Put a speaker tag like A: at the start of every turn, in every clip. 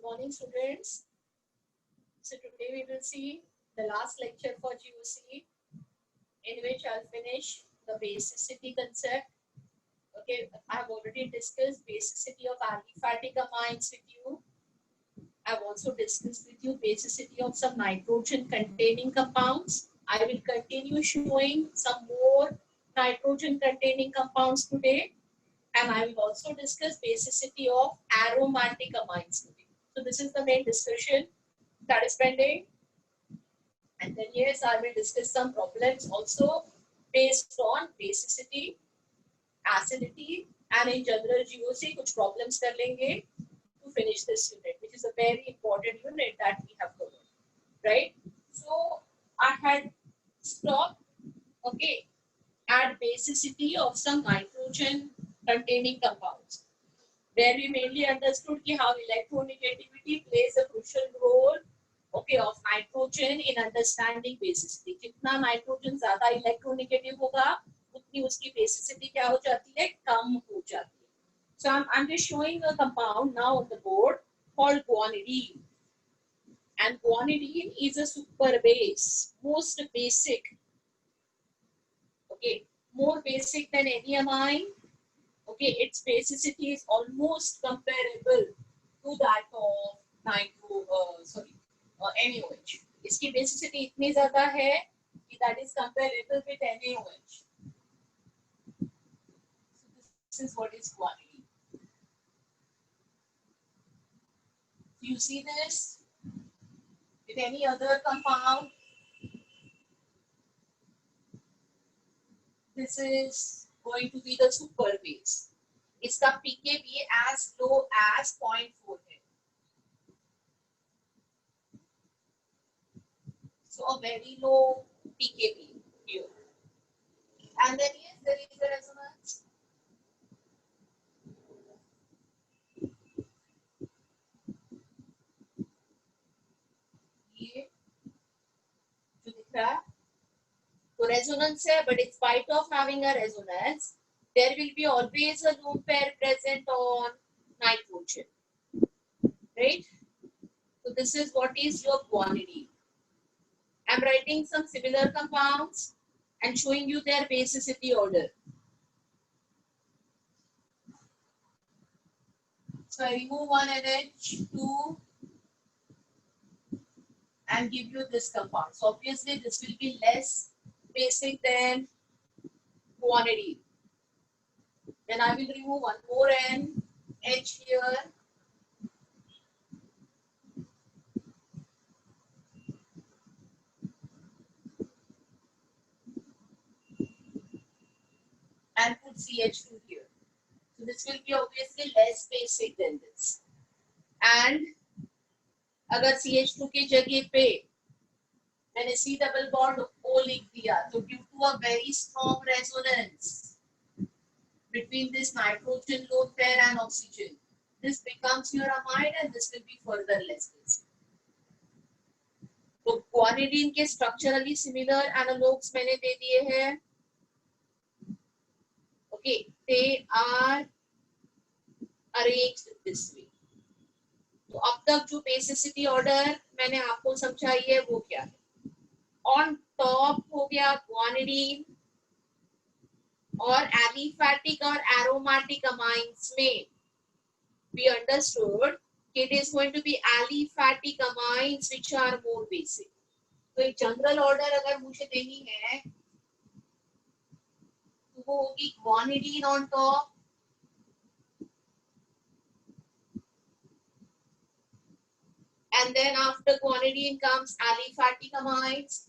A: Good morning, students. So today we will see the last lecture for GOC, in which I'll finish the basicity concept. Okay, I have already discussed basicity of aliphatic amines with you. I've also discussed with you basicity of some nitrogen containing compounds. I will continue showing some more nitrogen containing compounds today, and I will also discuss basicity of aromatic amines today. So this is the main discussion that is pending. And then yes, I will discuss some problems also based on basicity, acidity, and in general GOC कुछ problems कर लेंगे to finish this unit, which is a very important unit that we have covered, right? So I had stopped, okay, at basicity of some nitrogen containing compounds, where we mainly understood how electronegativity plays a crucial role, okay, of nitrogen in understanding basicity. जितना nitrogen ज़्यादा electronegative होगा, उतनी उसकी basicity क्या हो जाती है, कम हो जाती है. So I'm just showing a compound now on the board called guanidine, and guanidine is a super base, most basic, okay, more basic than any amine. Okay, its basicity is almost comparable to that of NaOH. इसकी basicity इतनी ज़्यादा है कि that is comparable with NaOH. So this is what is guanidine. You see this with any other compound. This is going to be the super base. इसका pKb as low as 0.4 है. So a very low pKb here. And then yes, there is a resonance. ये जो दिख रहा है तो resonance है, but in spite of having a resonance, there will be always a lone pair present on nitrogen, right? So this is what is your guanidine. I'm writing some similar compounds and showing you their basicity order. So I remove one NH2 and give you this compound. So obviously this will be less basic than guanidine. Then I will remove one more NH here. And put CH2 here. So this will be obviously less basic than this. And अगर CH2 की जगह पे मैंने C double bond O लिख दिया, तो due to a very strong resonance between this nitrogen lone pair and oxygen, this becomes your amide and this will be further less basic. तो guanidine के structurally similar analogues मैंने दे दिए हैं. Okay, they are arranged this way. तो अब तक जो basicity order मैंने आपको समझाई है वो क्या है? On top हो गया guanidine, और aliphatic और aromatic amines में we understood it is going to be aliphatic amines which are more basic. तो एक general order अगर मुझे देनी है तो वो होगी guanidine on top, and then after guanidine comes aliphatic amines,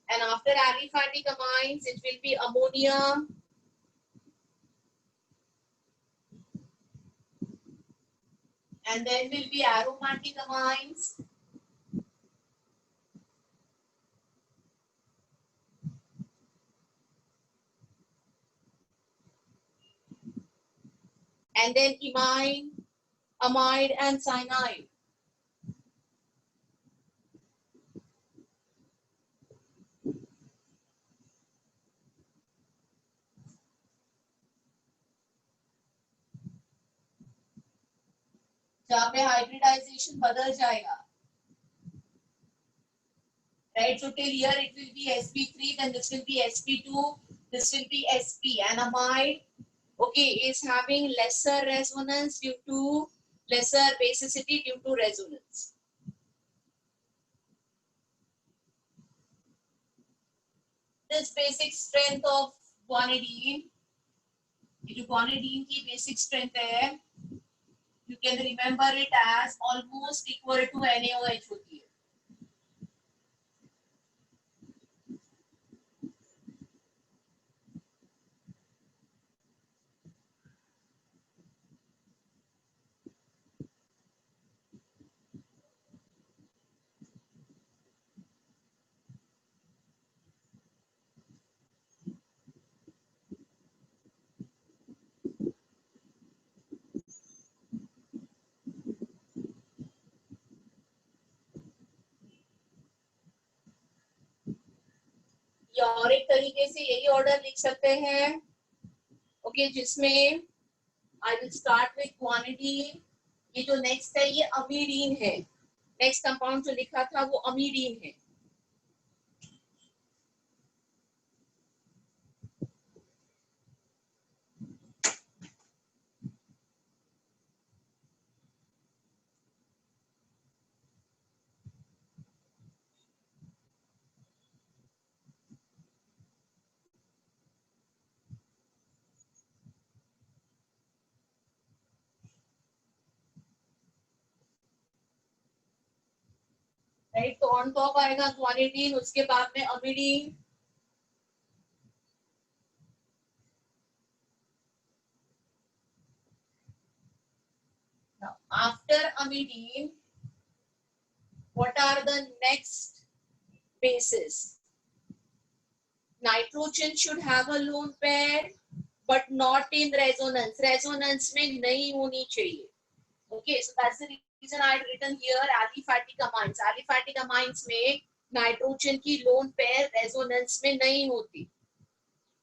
A: and after aliphatic amines it will be ammonium, and then will be aromatic amines, and then imine, amide and cyanide. जहाँ पे hybridisation बदल जाएगा. Right, so till here it will be sp3, then this will be sp2, this will be sp, and amide, okay, is having lesser resonance due to lesser basicity due to resonance. This basic strength of guanidine, ये जो guanidine की basic strength है, you can remember it as almost equal to NaOH होती है. या और एक तरीके से यही ऑर्डर लिख सकते हैं, ओके, जिसमें I will start with quantity. ये जो नेक्स्ट है ये अमीडीन है. नेक्स्ट कंपाउंड जो लिखा था वो अमीडीन है. राइट, तो ऑन टॉप आएगा क्वानिडीन, उसके बाद में amidine. After amidine what are the next bases? Nitrogen should have a lone pair but not in resonance. Resonance में नहीं होनी चाहिए. Okay, so that's the reason I had written here aliphatic amines. Aliphatic amines में nitrogen की lone pair resonance में नहीं होती.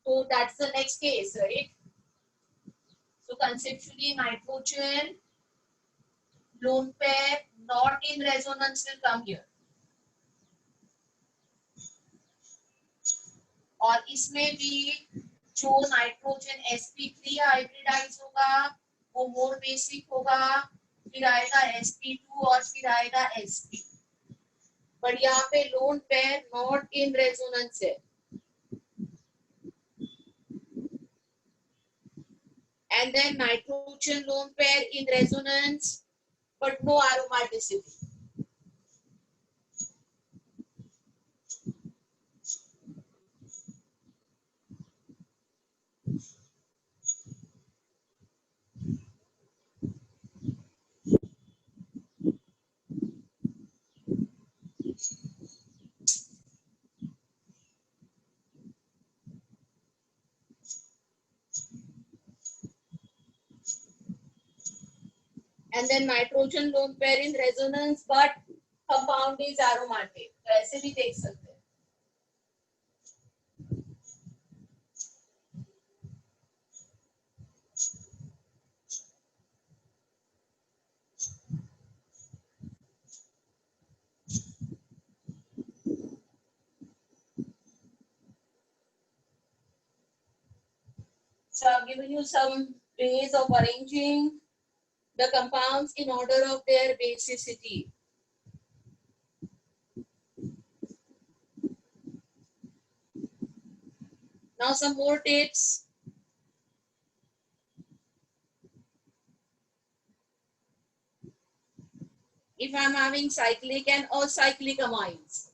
A: So that's the next case, right? So conceptually nitrogen lone pair not in resonance will come here. और इसमें भी जो nitrogen sp3 hybridise होगा वो मोर बेसिक होगा, फिर आएगा sp2 और फिर आएगा sp. बट यहाँ पे lone pair not in resonance है. And then nitrogen lone pair in resonance but no aromaticity. And then nitrogen lone pair in resonance but compound is aromatic. तो ऐसे भी देख सकते हैं. So I've given you some ways of arranging the compounds in order of their basicity. Now some more tips. If I'm having cyclic and acyclic amines,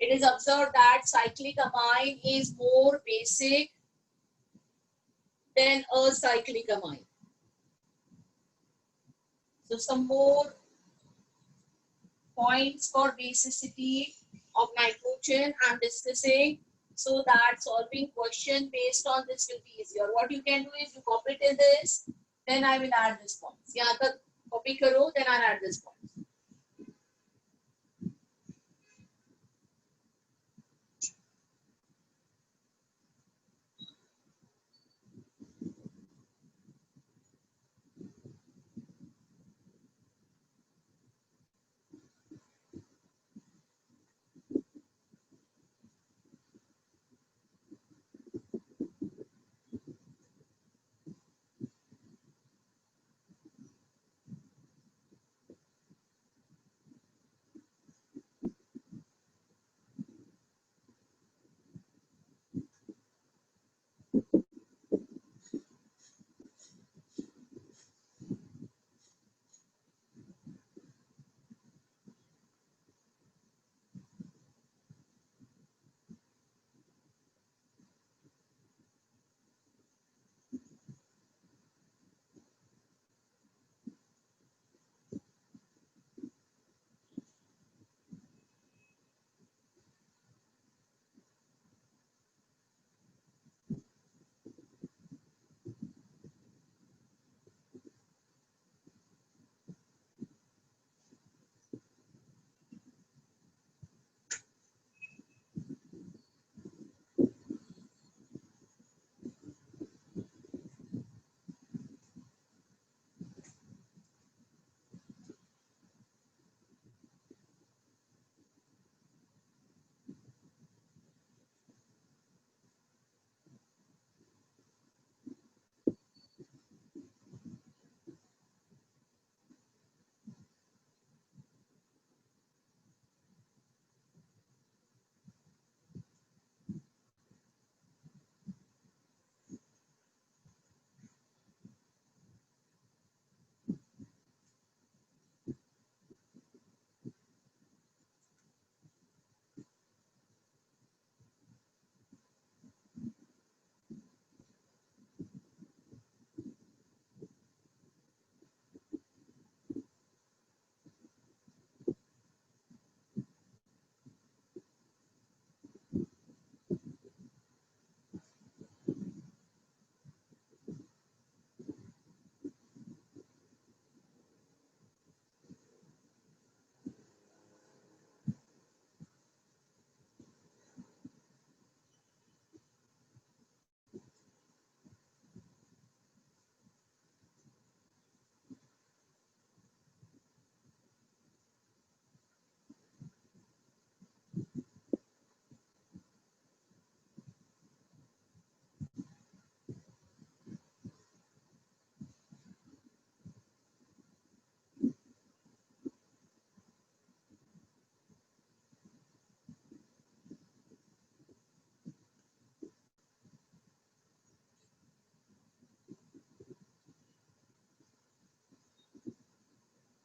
A: it is observed that cyclic amine is more basic than acyclic amine. So some more points for basicity of nitrogen I'm discussing, so that solving question based on this will be easier. What you can do is you copy till this, then I will add this points. यहाँ तक copy करो, then I'll add this points.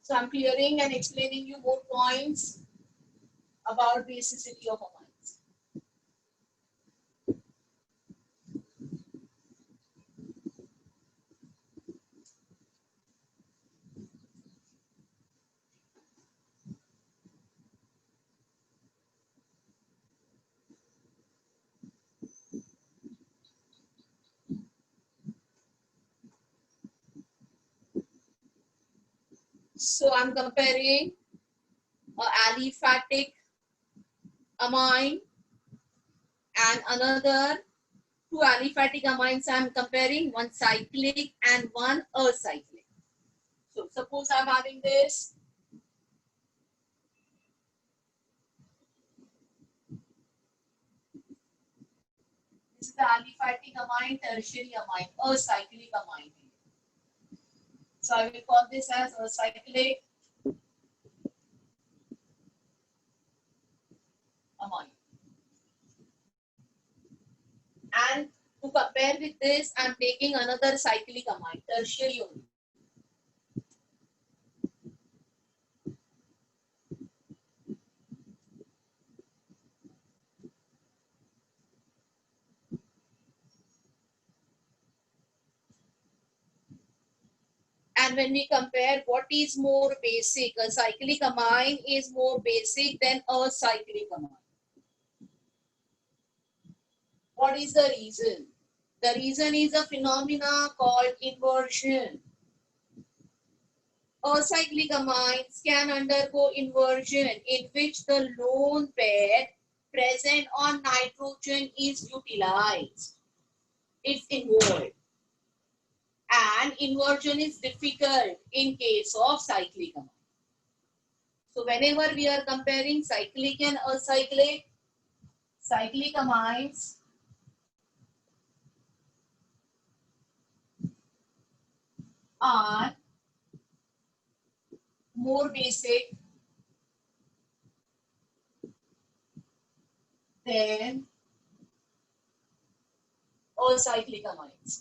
A: So I'm clearing and explaining you more points about basicity of amines. So I'm comparing a aliphatic amine and another two aliphatic amines. I'm comparing one cyclic and one acyclic. So suppose I'm having this. This is the aliphatic amine, tertiary amine, acyclic amine. So I will call this as acyclic amine. And to compare with this, I'm taking another cyclic amine, tertiary only. And when we compare what is more basic, a cyclic amine is more basic than a cyclic amine. What is the reason? The reason is a phenomena called inversion. Acyclic amines can undergo inversion in which the lone pair present on nitrogen is utilized. It's involved. And inversion is difficult in case of cyclic amine. So whenever we are comparing cyclic and acyclic, cyclic amines are more basic than acyclic amines.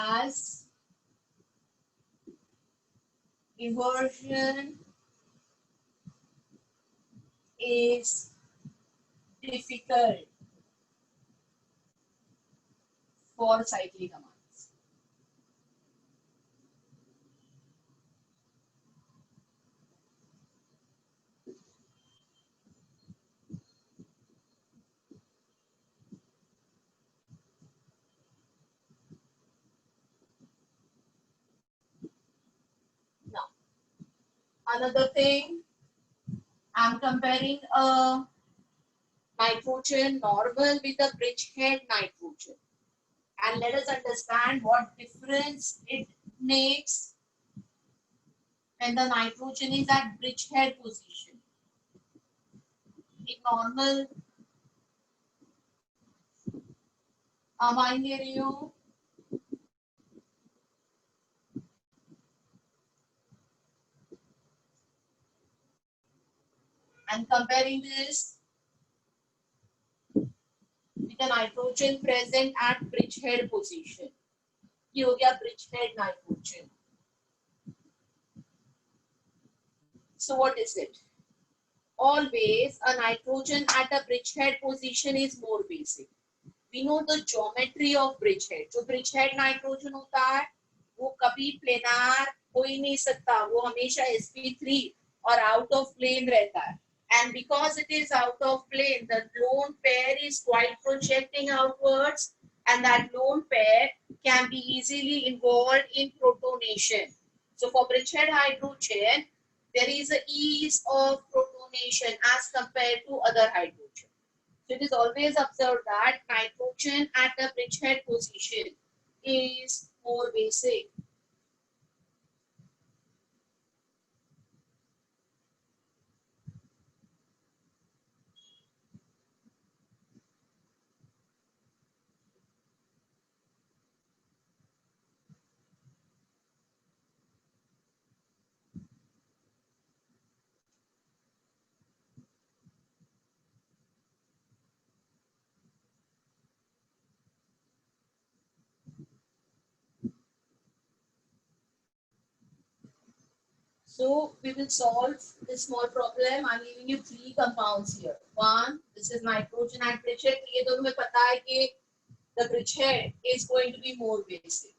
A: As inversion is difficult for cyclic amines. Now, another thing, I'm comparing a nitrogen normal with a bridgehead nitrogen. And let us understand what difference it makes when the nitrogen is at bridgehead position. In normal amine area, and comparing this with the nitrogen present at bridgehead position. ये हो गया bridgehead nitrogen. So what is it? Always a nitrogen at a bridgehead position is more basic. We know the geometry of bridgehead. जो bridgehead nitrogen होता है, वो कभी planar हो ही नहीं सकता. वो हमेशा sp3 और out of plane रहता है. And because it is out of plane, the lone pair is quite projecting outwards, and that lone pair can be easily involved in protonation. So for bridgehead hydrogen, there is a ease of protonation as compared to other hydrogen. So it is always observed that nitrogen at the bridgehead position is more basic. So we will solve this small problem. I'm giving you 3 compounds here. One, this is nitrogen and whiche. ये दोनों में पता है कि the whiche is going to be more basic.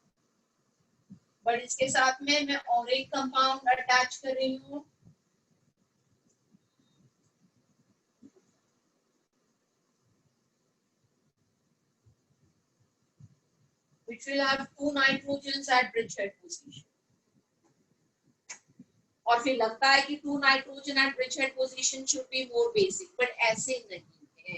A: But इसके साथ में मैं और एक compound attach कर रही हूँ. Which will have 2 nitrogens at whiche position. और फिर लगता है कि 2 nitrogen eight whiche position should be more basic, but ऐसे नहीं है.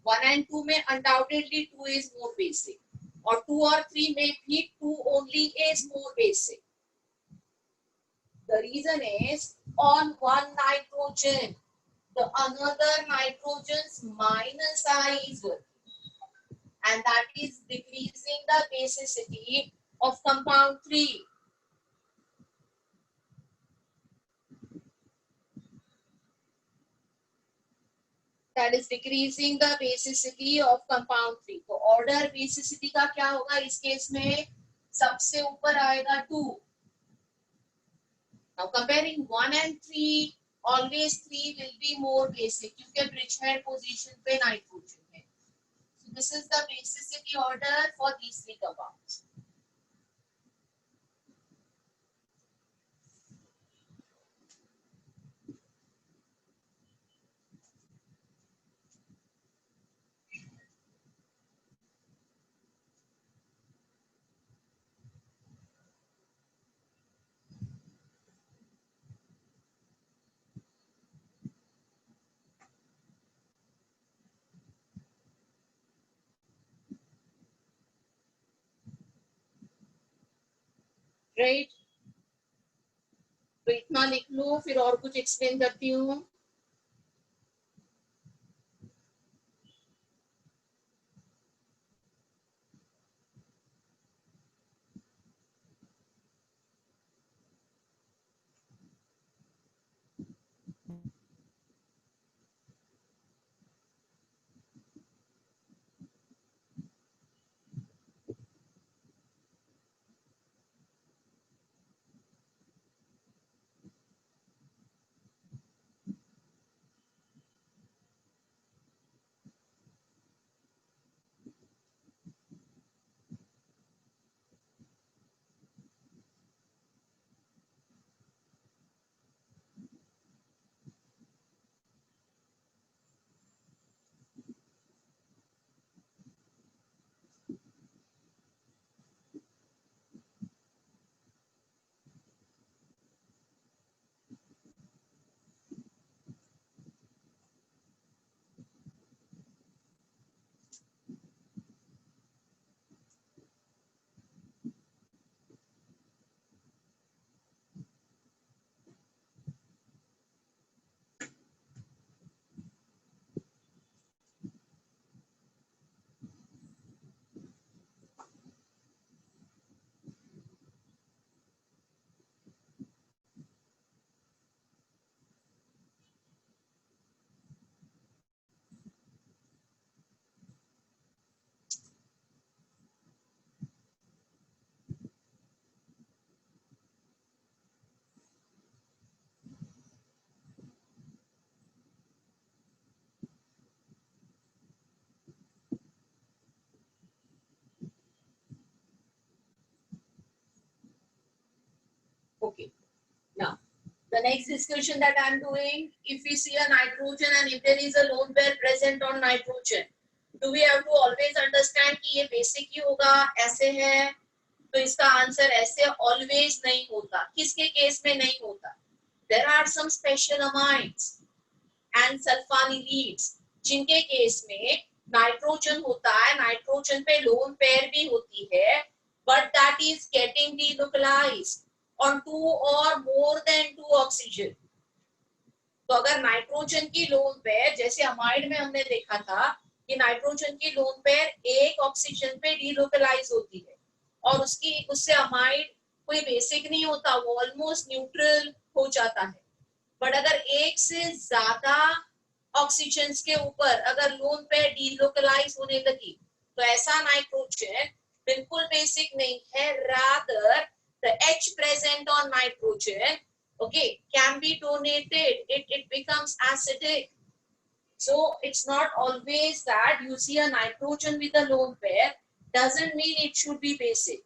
A: 1 and 2 में अनडाउटेडली 2 इज मोर बेसिक, और 2 और 3 में भी 2 only is more basic. The reason is on one nitrogen the another nitrogens minus I is working, and that is decreasing the basicity of compound 3. That is decreasing the basicity of compound 3. तो order basicity का क्या होगा इस case में? सबसे ऊपर आएगा 2. Now comparing 1 and 3, always 3 will be more basic क्योंकि whiche position पे nitrogen है. So this is the basicity order for these 3 compounds. Right? तो इतना लिख लो, फिर और कुछ एक्सप्लेन करती हूँ. Okay. Now, the next discussion that I am doing, if we see a nitrogen and if there is a lone pair present on nitrogen, do we have to always understand कि ये basic ही होगा, ऐसे है? तो इसका answer ऐसे always नहीं होता. किसके केस में नहीं होता? There are some special amines and sulfonylides जिनके केस में नाइट्रोजन होता है, नाइट्रोजन पे लोन पेयर भी होती है, but that is getting delocalized on 2 or more than 2 oxygen. तो अगर नाइट्रोजन की लोन पेयर, जैसे अमाइड में हमने देखा था कि नाइट्रोजन की लोन पेयर एक ऑक्सीजन पे डीलोकलाइज होती है और उससे अमाइड कोई बेसिक नहीं होता, वो ऑलमोस्ट न्यूट्रल हो जाता है. बट अगर एक से ज्यादा ऑक्सीजन के ऊपर अगर लोन पेयर डीलोकलाइज होने लगी तो ऐसा नाइट्रोजन बिल्कुल बेसिक नहीं है, rather the H present on nitrogen, okay, can be donated. It becomes acidic. So it's not always that you see a nitrogen with a lone pair doesn't mean it should be basic.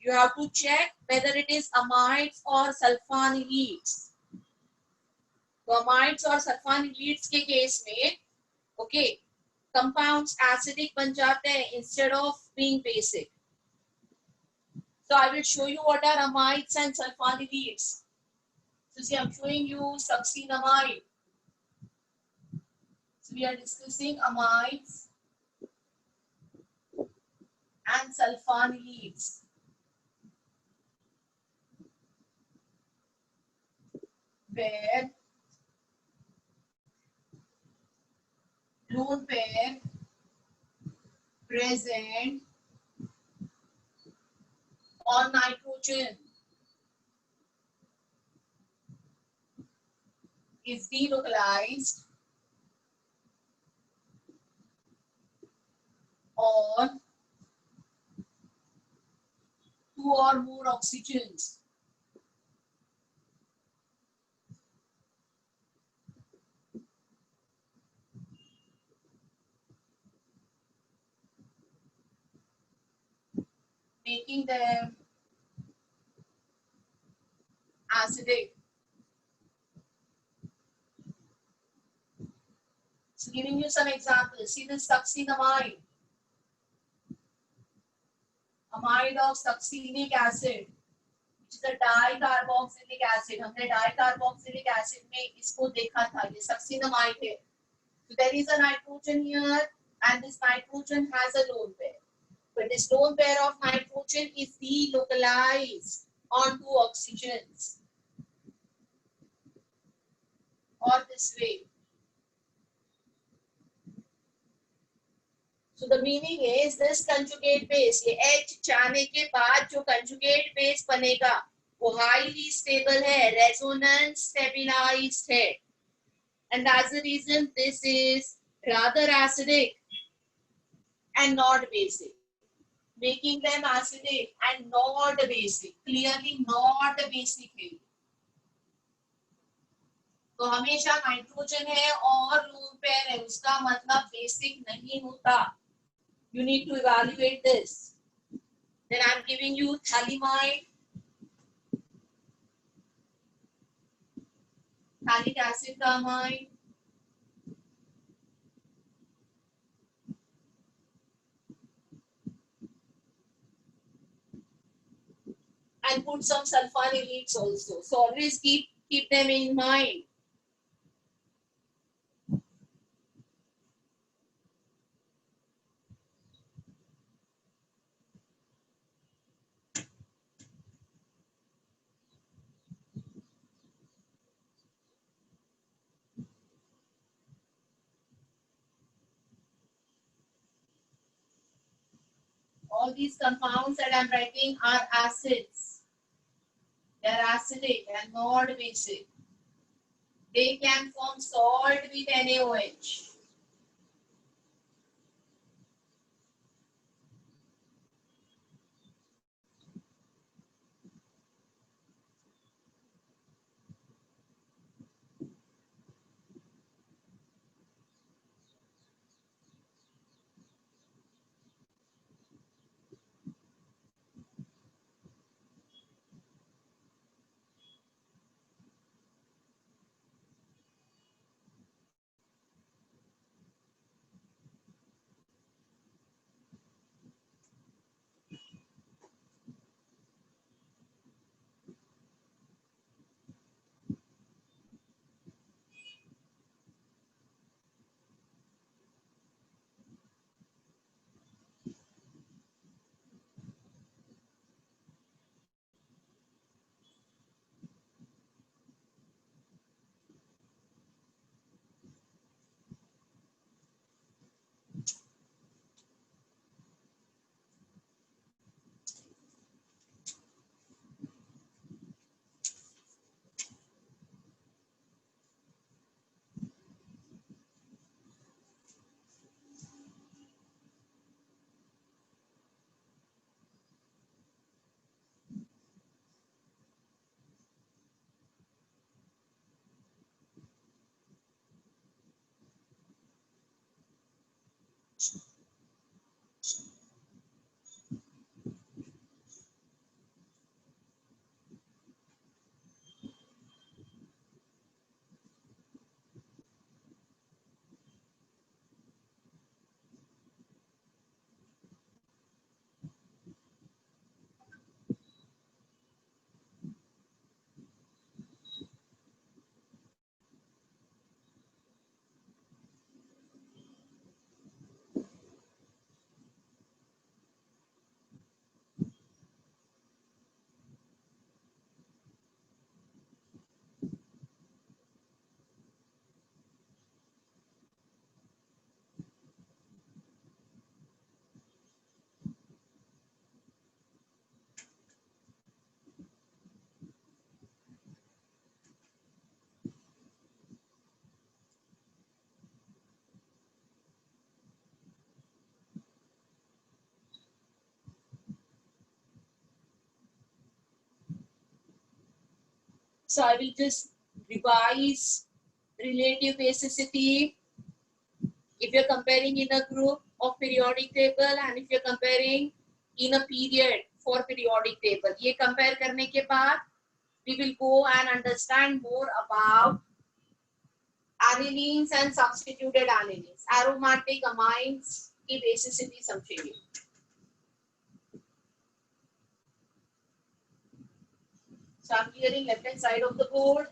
A: You have to check whether it is amides or sulfonylides. तो amides और sulfonylides के case में, okay, compounds acidic बन जाते हैं instead of being basic. So I will show you what are amides and sulfonylides. So see, I'm showing you succinamide. So we are discussing amides and sulfonylides. Where lone pair present on nitrogen is delocalized on two or more oxygens. Making them acidic. So giving you some examples. See this succinamide. Amide of succinic acid, which is a dicarboxylic acid. हमने dicarboxylic acid में इसको देखा था. ये succinamide है. So there is a nitrogen here, and this nitrogen has a lone pair. But this lone pair of nitrogen is delocalized on two oxygens, or this way. So the meaning is this conjugate base, ये H जाने के बाद जो conjugate base बनेगा, वो highly stable है, resonance stabilized है, and as a reason this is rather acidic and not basic, making them acidic and not basic. Clearly not basic है. तो हमेशा नाइट्रोजन है और lone pair है, उसका मतलब basic नहीं होता. You need to evaluate this. Then I'm giving you thalamide, thalic acid का amide, and put some sulfonylides also. So always keep them in mind. All these compounds that I'm writing are acids. They are acidic and not basic. They can form salt with NaOH. So I will just revise relative basicity if you're comparing in a group of periodic table and if you're comparing in a period for periodic table. ये compare करने के बाद we will go and understand more about anilines and substituted anilines. Aromatic amines की basicity समझेंगे. So I'm clearing left hand side of the board.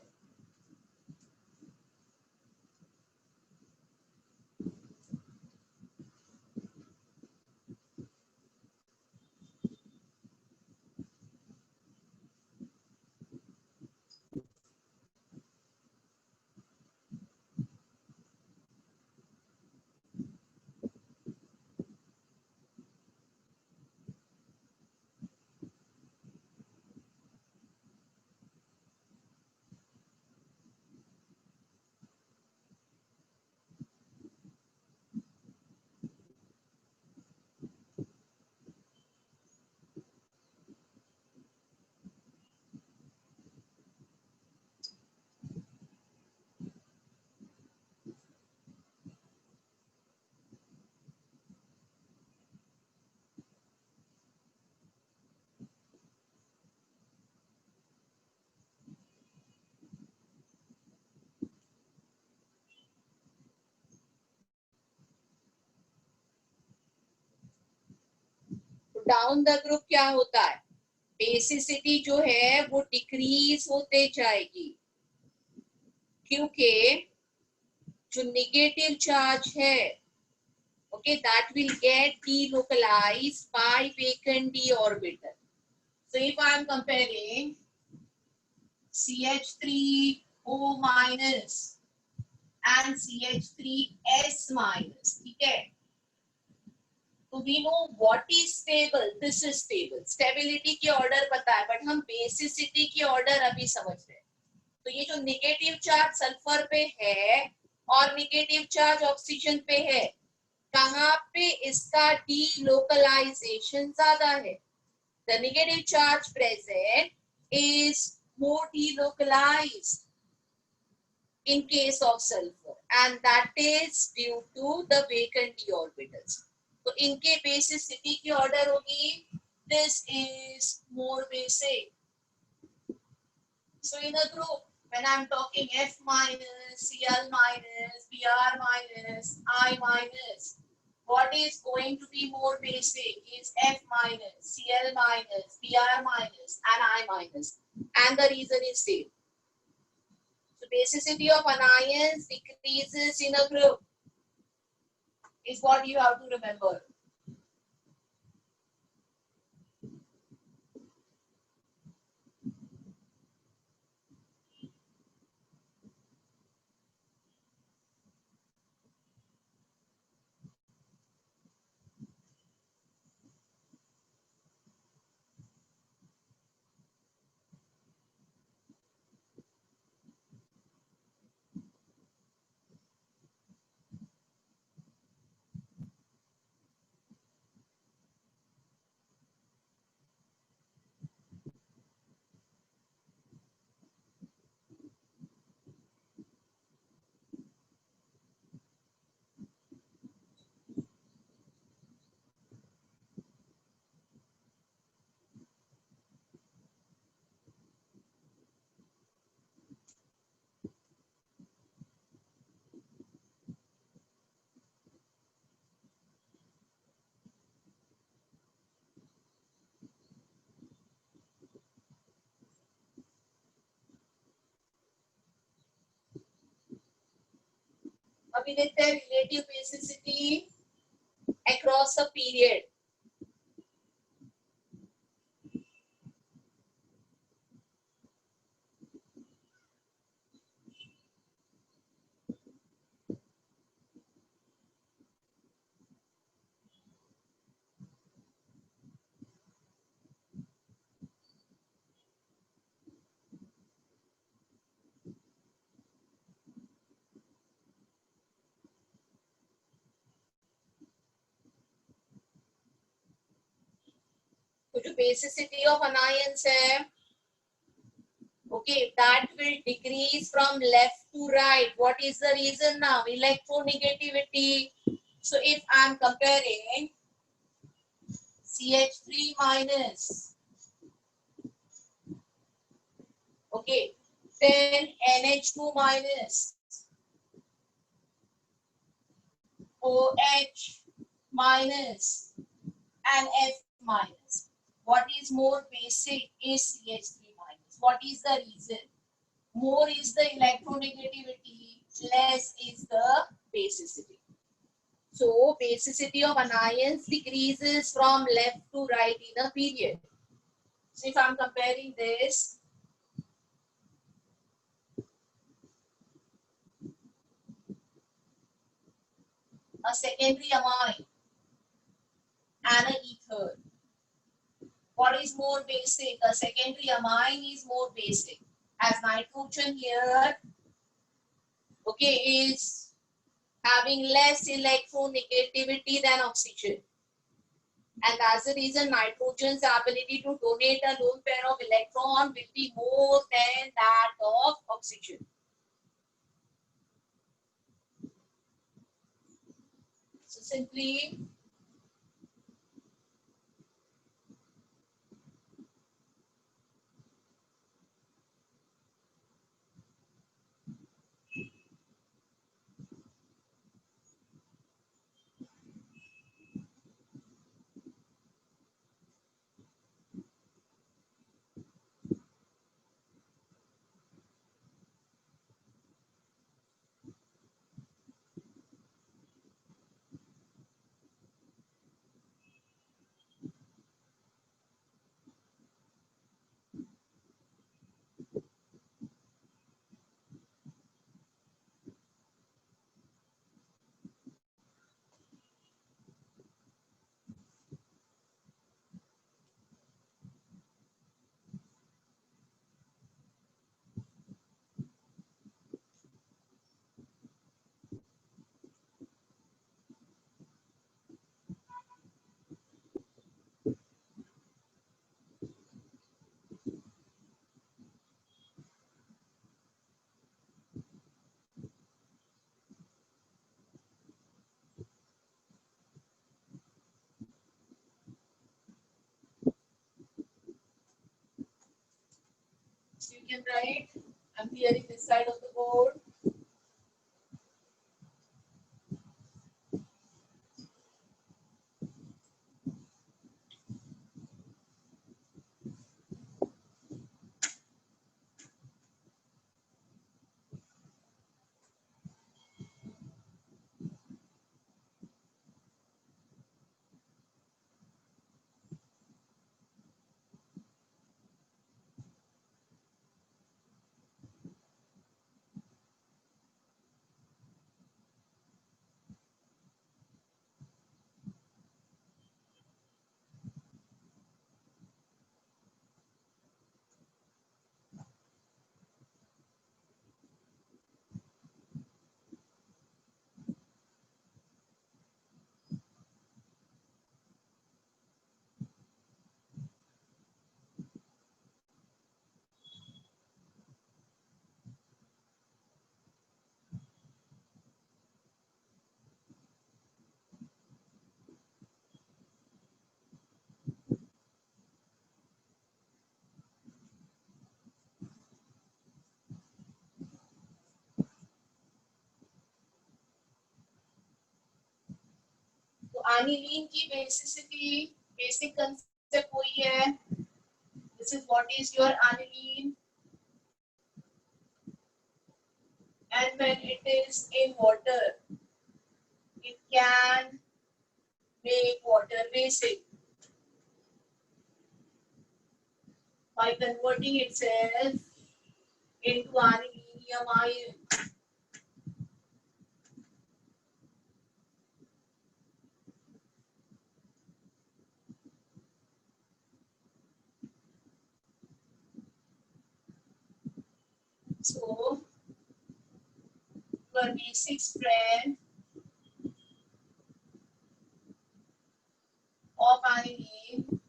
A: Down the group क्या होता है, basicity जो है वो डिक्रीज होते जाएगी क्योंकि जो नेगेटिव चार्ज है okay that will get delocalized by vacant d orbital. So if I am comparing CH3O minus and CH3S minus, ठीक है, तो we know what is stable, this is stable, stability की order पता है but हम basicity की order अभी समझ रहे हैं. तो ये जो नेगेटिव चार्ज सल्फर पे है और नेगेटिव चार्ज ऑक्सीजन पे है, कहाँ पे इसका डीलोकलाइजेशन ज्यादा है. The negative charge present is more delocalized in case of sulfur and that is due to the vacant d orbitals. तो इनके basicity की order होगी, this is more basic. So in a group when I'm talking F minus, Cl minus, Br minus, I minus, what is going to be more basic is F minus, Cl minus, Br minus and I minus, and the reason is same. So basicity of anions decreases in a group is what you have to remember. अभी देखते हैं relative basicity across a period. तो जो basicity of anions है, okay, that will decrease from left to right. What is the reason now? Electronegativity. So if I am comparing CH3 minus, okay, then NH2 minus, OH minus, and F minus. What is more basic is CH3 minus. What is the reason? More is the electronegativity, less is the basicity. So basicity of anions decreases from left to right in a period. So if I am comparing this, a secondary amine and an ether. What is more basic? A secondary amine is more basic. As nitrogen here, okay, is having less electronegativity than oxygen. And as a reason, nitrogen's ability to donate a lone pair of electron will be more than that of oxygen. So simply, so you can write, I'm clearing this side of the board. तो aniline की basicity, basic concept वही है. This is what is your aniline, and and when it is in water, it can make water basic by converting itself into aluminium ion. So, your basic strength of aniline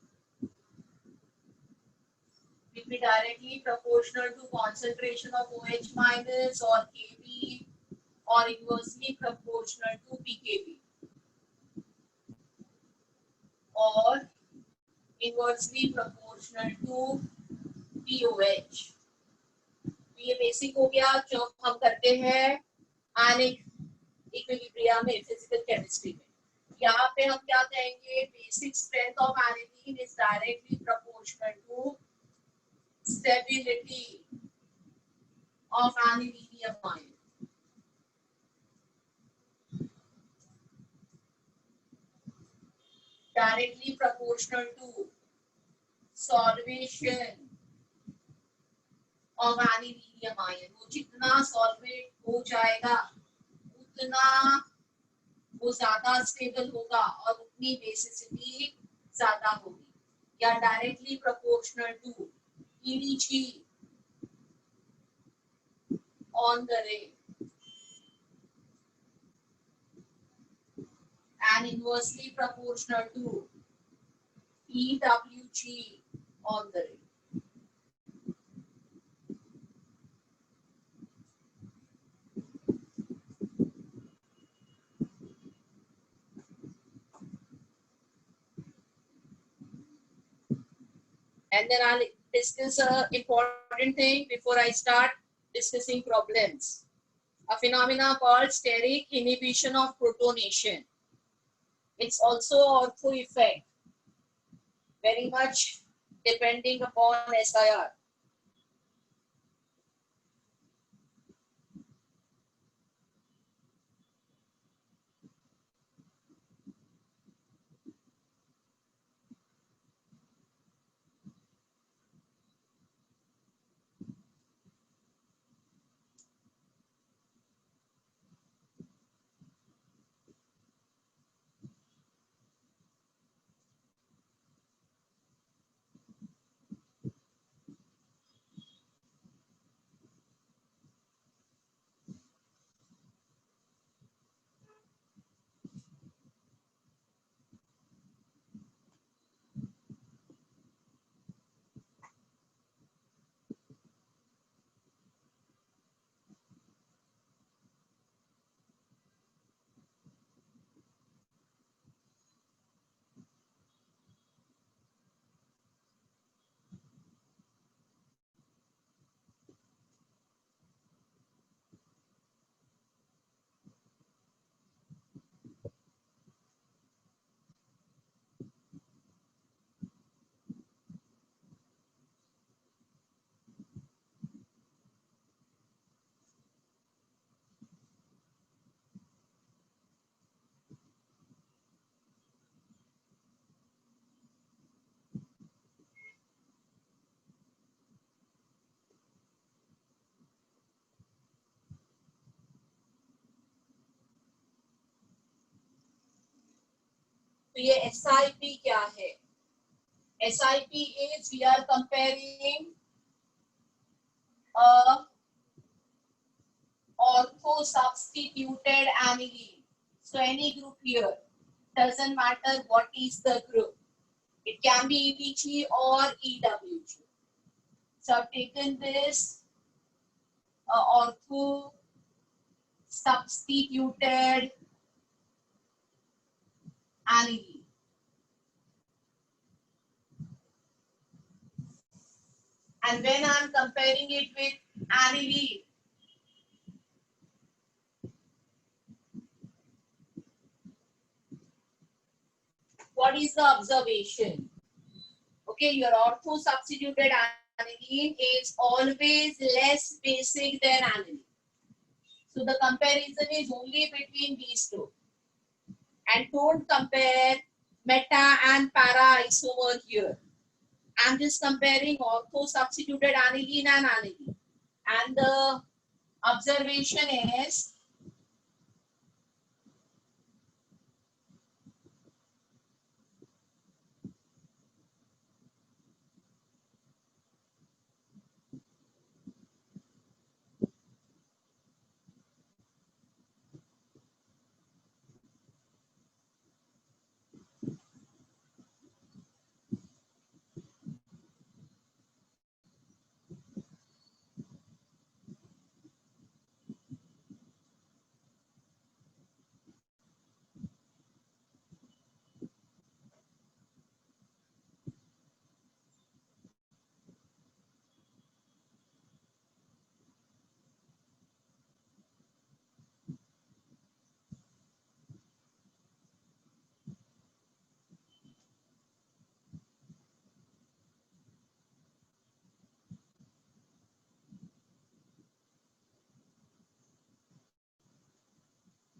A: will be directly proportional to concentration of OH minus or Kb, or inversely proportional to pKb, or inversely proportional to POH. ये basic हो गया जो हम करते हैं ionic equilibrium में, physical chemistry में. यहाँ पे हम क्या कहेंगे, basic strength of aniline is directly proportional to stability of anilinium ion. Directly proportional to solvation of aniline ion. वो जितना सॉल्वेट हो जाएगा उतना वो ज्यादा स्टेबल होगा और उतनी बेसिसिटी ज्यादा होगी. या डायरेक्टली प्रोपोर्शनल टू इट-जee on the ring and inversely proportional to EWG on the ring. And then I'll discuss an important thing before I start discussing problems. A phenomena called steric inhibition of protonation. It's also ortho effect, very much depending upon SIR. तो ये SIP क्या है? SIP is we are comparing a ortho substituted aniline. So any group here, doesn't matter what is the group. It can be iit-jee or EWG. So I've taken this ortho substituted aniline. And when I'm comparing it with aniline, what is the observation? Okay, your ortho substituted aniline is always less basic than aniline. So the comparison is only between these two. And don't compare meta and para isomer here. I'm just comparing ortho substituted aniline and aniline. And the observation is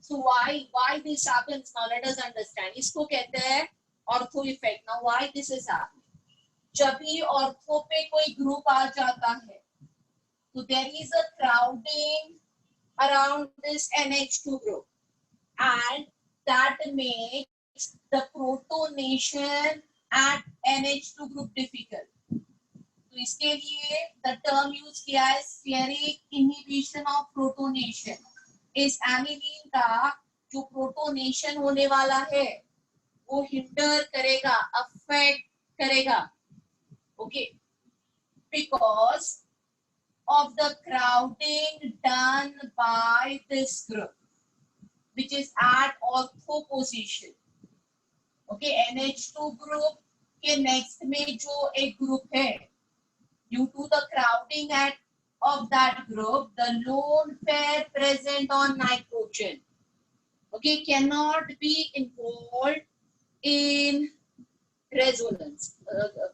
A: so why this happens now? Let us understand. इसको कहते हैं ortho effect. Now why this is happening? जब भी ortho पे कोई group आ जाता है, तो there is a crowding around this NH2 group, and that makes the protonation at NH2 group difficult. तो इसके लिए the term यूज किया है steric inhibition of protonation. इस एनिलीन का जो प्रोटोनेशन होने वाला है वो हिंडर करेगा, अफेक्ट करेगा, okay, because of the crowding done by this group, which is at ortho position. Okay, NH2 group के next में जो एक group है, due to the crowding of that group, the lone pair present on nitrogen, okay, cannot be involved in resonance,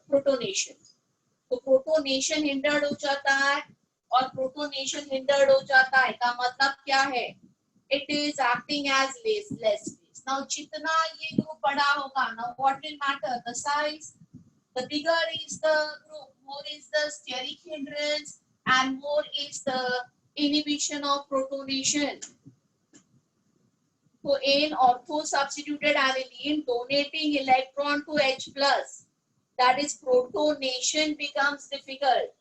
A: protonation. तो protonation hindered हो जाता है, और प्रोटोनेशन हिंडर्ड हो जाता है का मतलब क्या है? It is acting as less. Now जितना ये ग्रुप बड़ा होगा, now what will matter? The size. The bigger is the group, more is the steric hindrance, and more is the inhibition of protonation. So in ortho substituted aniline, donating electron to H plus, that is protonation, becomes difficult.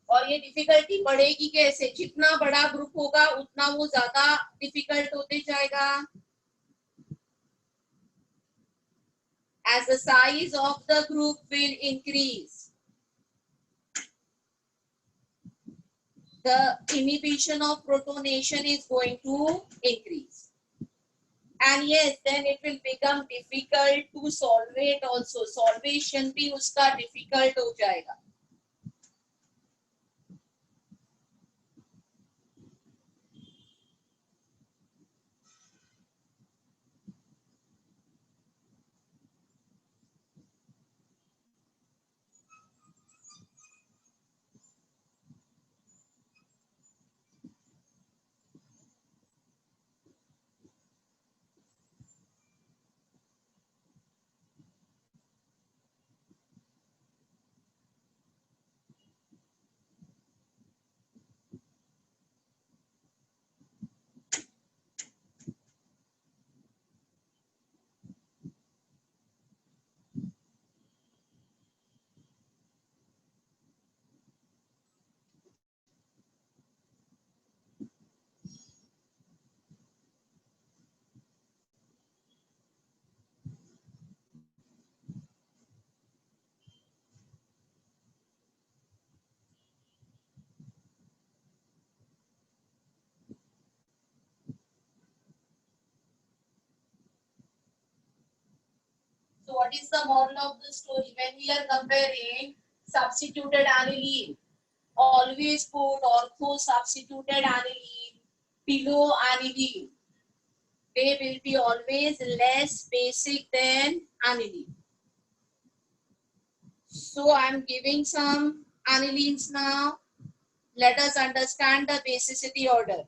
A: और ये difficulty बढ़ेगी कैसे? जितना बड़ा group होगा उतना वो ज्यादा डिफिकल्ट होते जाएगा. As the size of the group will increase, the inhibition of protonation is going to increase. And yes, then it will become difficult to solvate also. Solvation भी उसका difficult हो जाएगा. what is the moral of the story? When we are comparing substituted aniline, always put ortho substituted aniline below aniline. They will be always less basic than aniline. So I am giving some anilines now. Let us understand the basicity order.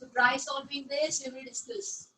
A: So try solving this, we will discuss.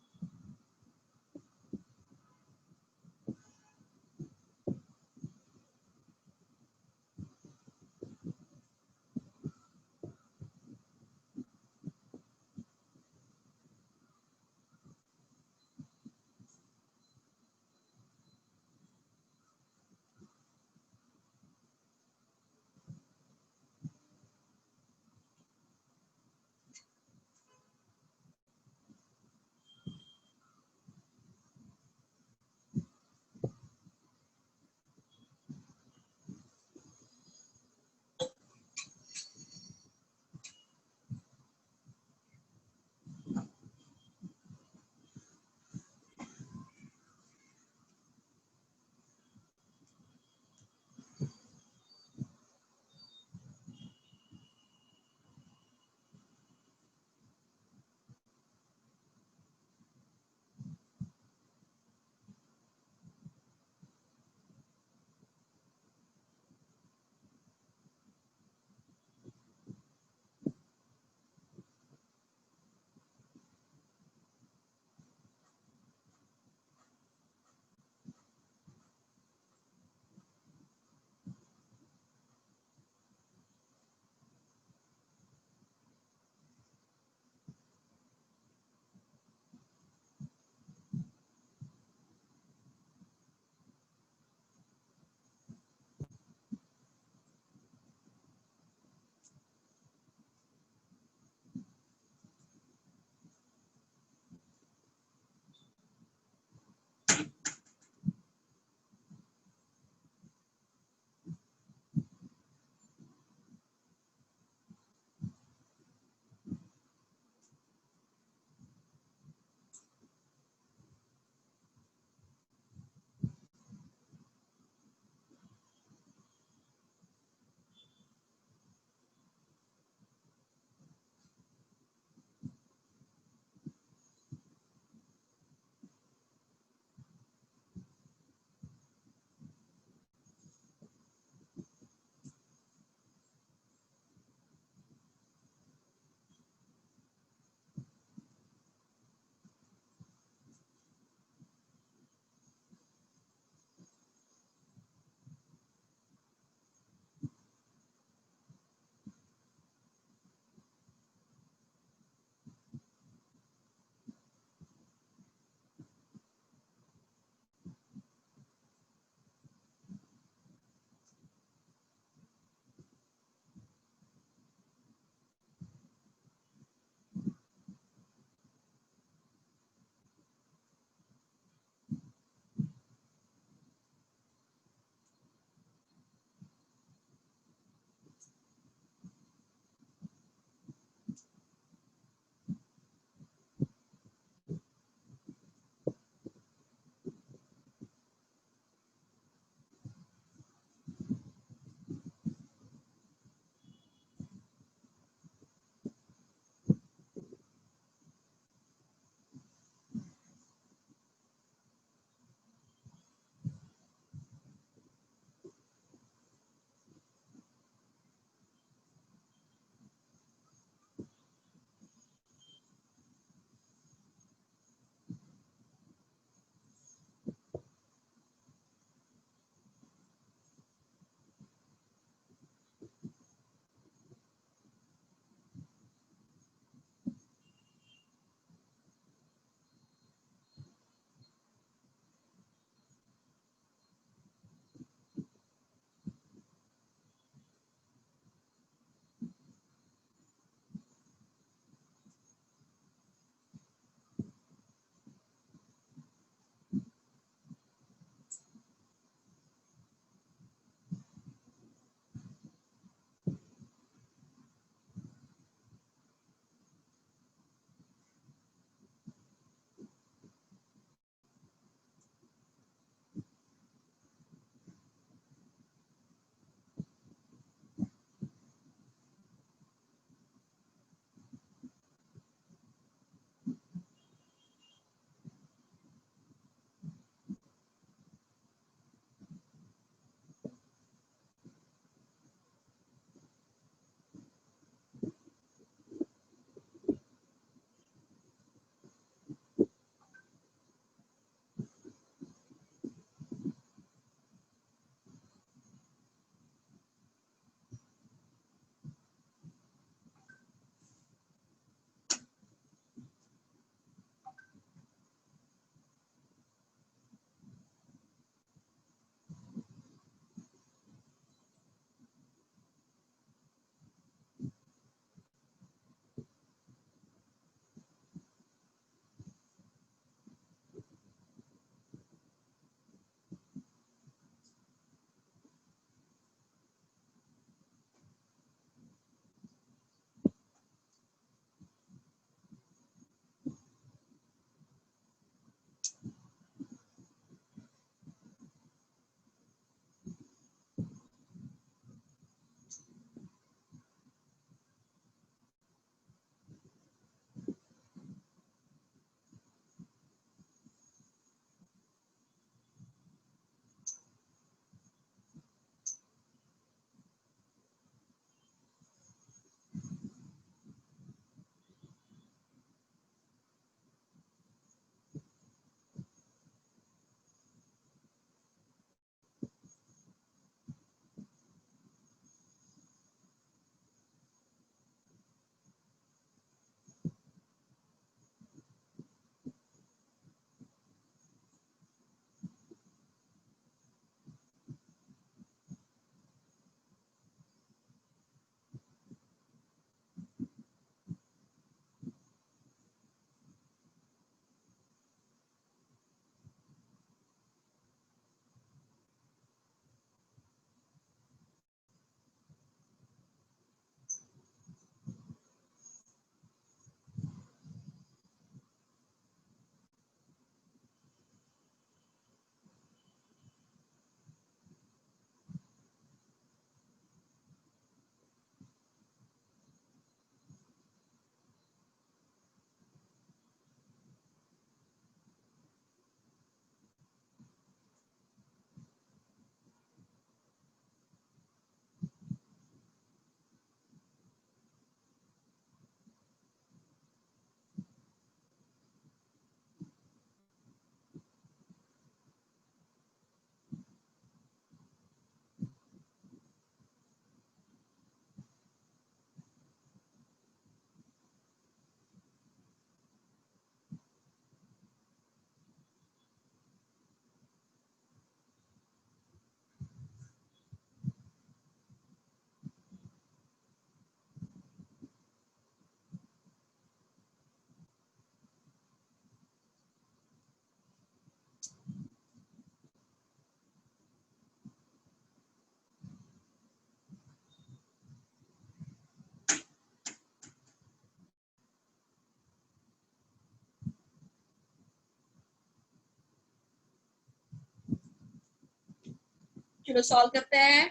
A: चलो solve करते हैं।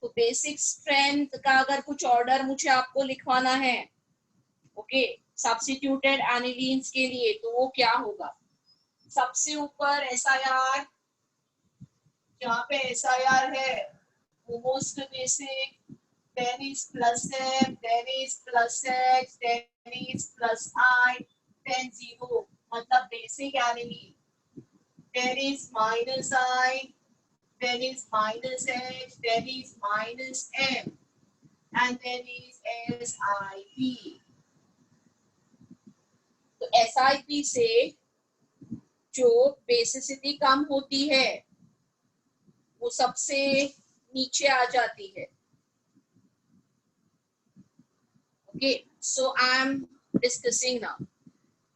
A: तो basic strength का अगर कुछ order मुझे आपको लिखवाना है, ओके, सब्स्टिट्यूटेड एनिलीन्स के लिए, तो वो क्या होगा? सबसे ऊपर SIR, जहाँ पे SIR है वो most basic, then is plus M, then is plus H, then is plus I, then 0, मतलब basic aniline, then is minus I, then is minus H, then is minus M, and then is SIP. तो SIP से जो basicity कम होती है वो सबसे नीचे आ जाती है। Okay, so I am discussing now.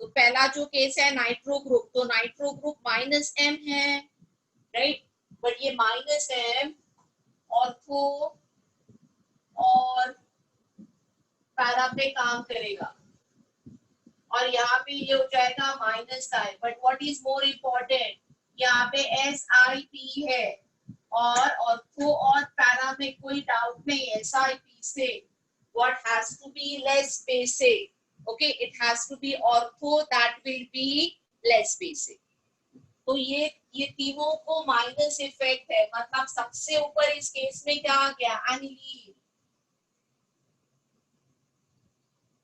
A: तो पहला जो केस है नाइट्रो ग्रुप, तो नाइट्रो ग्रुप माइनस एम है, राइट, बट ये माइनस एम ऑर्थो और पैरा पे काम करेगा, और यहाँ पे ये हो जाएगा minus I, but what is more important, यहाँ पे SIP है, और ऑर्थो और पैरा में कोई डाउट नहीं, SIP से what has to be less basic, okay, it has to be ortho that will be less basic. तो ये तीनों को माइनस इफेक्ट है, मतलब सबसे ऊपर इस केस में क्या आ गया? Aniline,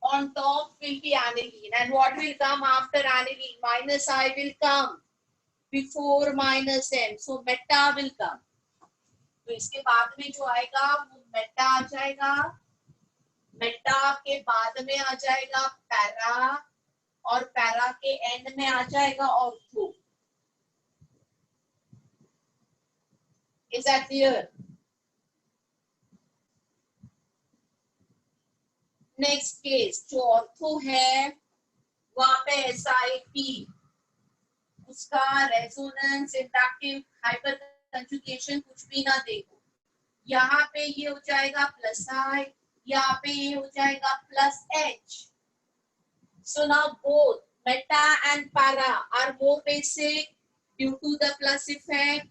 A: on top will be aniline, and what will come after aniline? Minus I will come before minus M, so meta will come. तो इसके बाद में जो आएगा वो मेटा आ जाएगा, मेटा के बाद में आ जाएगा पैरा, और पैरा के एंड में आ जाएगा ortho. Is that clear? Next case जो ऑर्थो है वहां पे SIP, उसका रेजोनेंस, इंडक्टिव, हाइपर कंजुगेशन कुछ भी ना देखो, यहाँ पे ये हो जाएगा प्लस I, यहाँ पे ये हो जाएगा plus H. So now both meta and para are more basic due to the plus effect.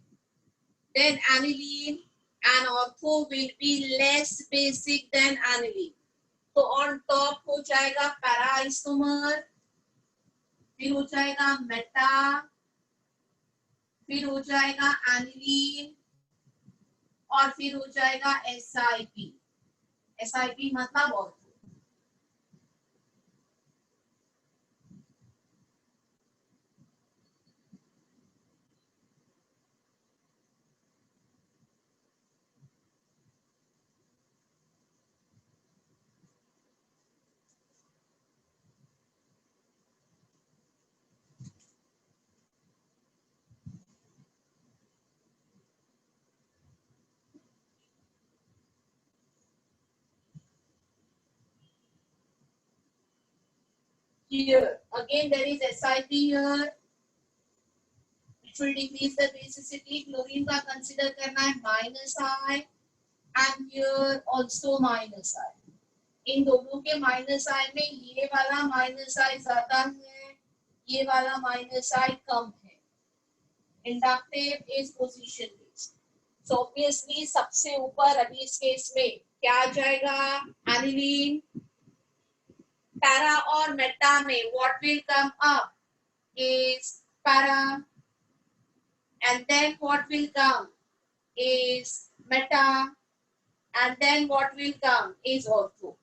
A: Then aniline and ortho will be less basic than aniline. तो on top हो जाएगा para isomer, फिर हो जाएगा meta, फिर हो जाएगा aniline, और फिर हो जाएगा SIP. SIP मतलब ortho. Here again there is SIP here, which will decrease the basicity. Chlorine का consider करना है minus I, and here also minus I. इन दोनों के minus I में ये वाला minus I ज्यादा है, ये वाला minus I कम है. Inductive is position based. So obviously सबसे ऊपर अभी इस केस में क्या आ जाएगा? Aniline. Para और meta में what will come up is para, and then what will come is meta, and then what will come is ortho.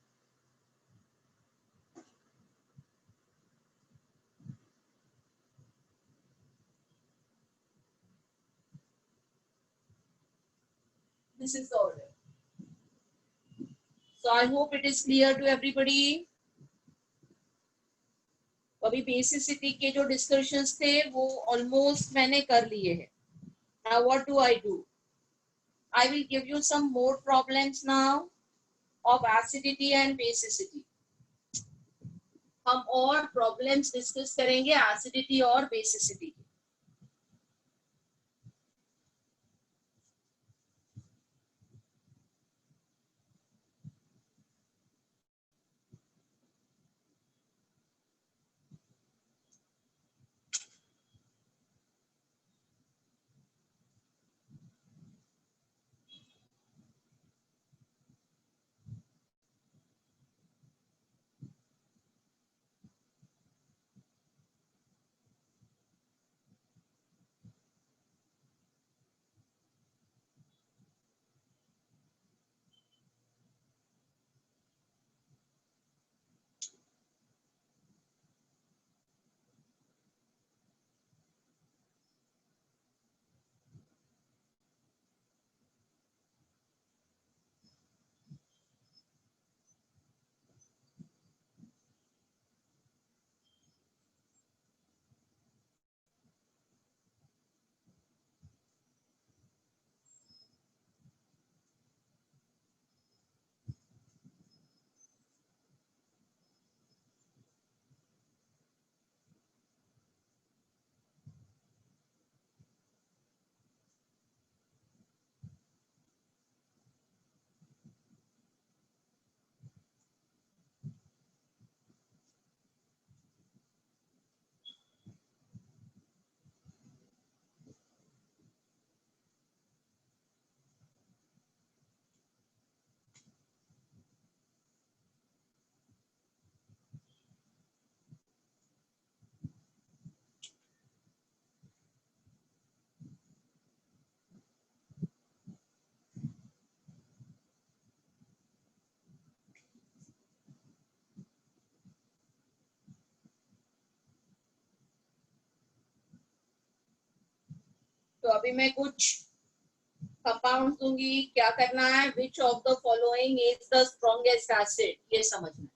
A: This is the order. So I hope it is clear to everybody. अभी basicity के जो discussions थे वो almost मैंने कर लिए हैं. Now what do I do? I will give you some more problems now of acidity and basicity. हम और प्रॉब्लम्स डिस्कस करेंगे एसिडिटी और बेसिसिटी. तो अभी मैं कुछ कंपाउंड दूंगी, क्या करना है, which of the following is the strongest acid, ये समझना।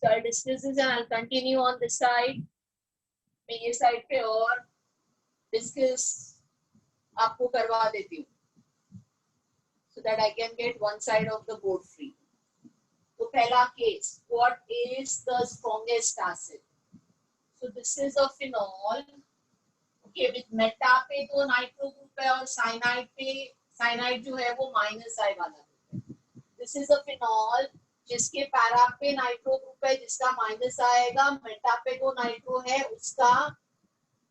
A: So I'll discuss this and I'll continue on this side. मैं ये side पे और discuss आपको करवा देती हूँ, so that I can get one side of the board free. तो पहला case, what is the strongest acid? So this is a phenol. Okay, with meta पे तो नाइट्रो ग्रुप है और साइनाइड पे साइनाइड जो है वो माइनस आई वाला है. This is a phenol जिसके पैरा पे नाइट्रो ग्रुप है जिसका माइनस आएगा, मेटा पे तो नाइट्रो है उसका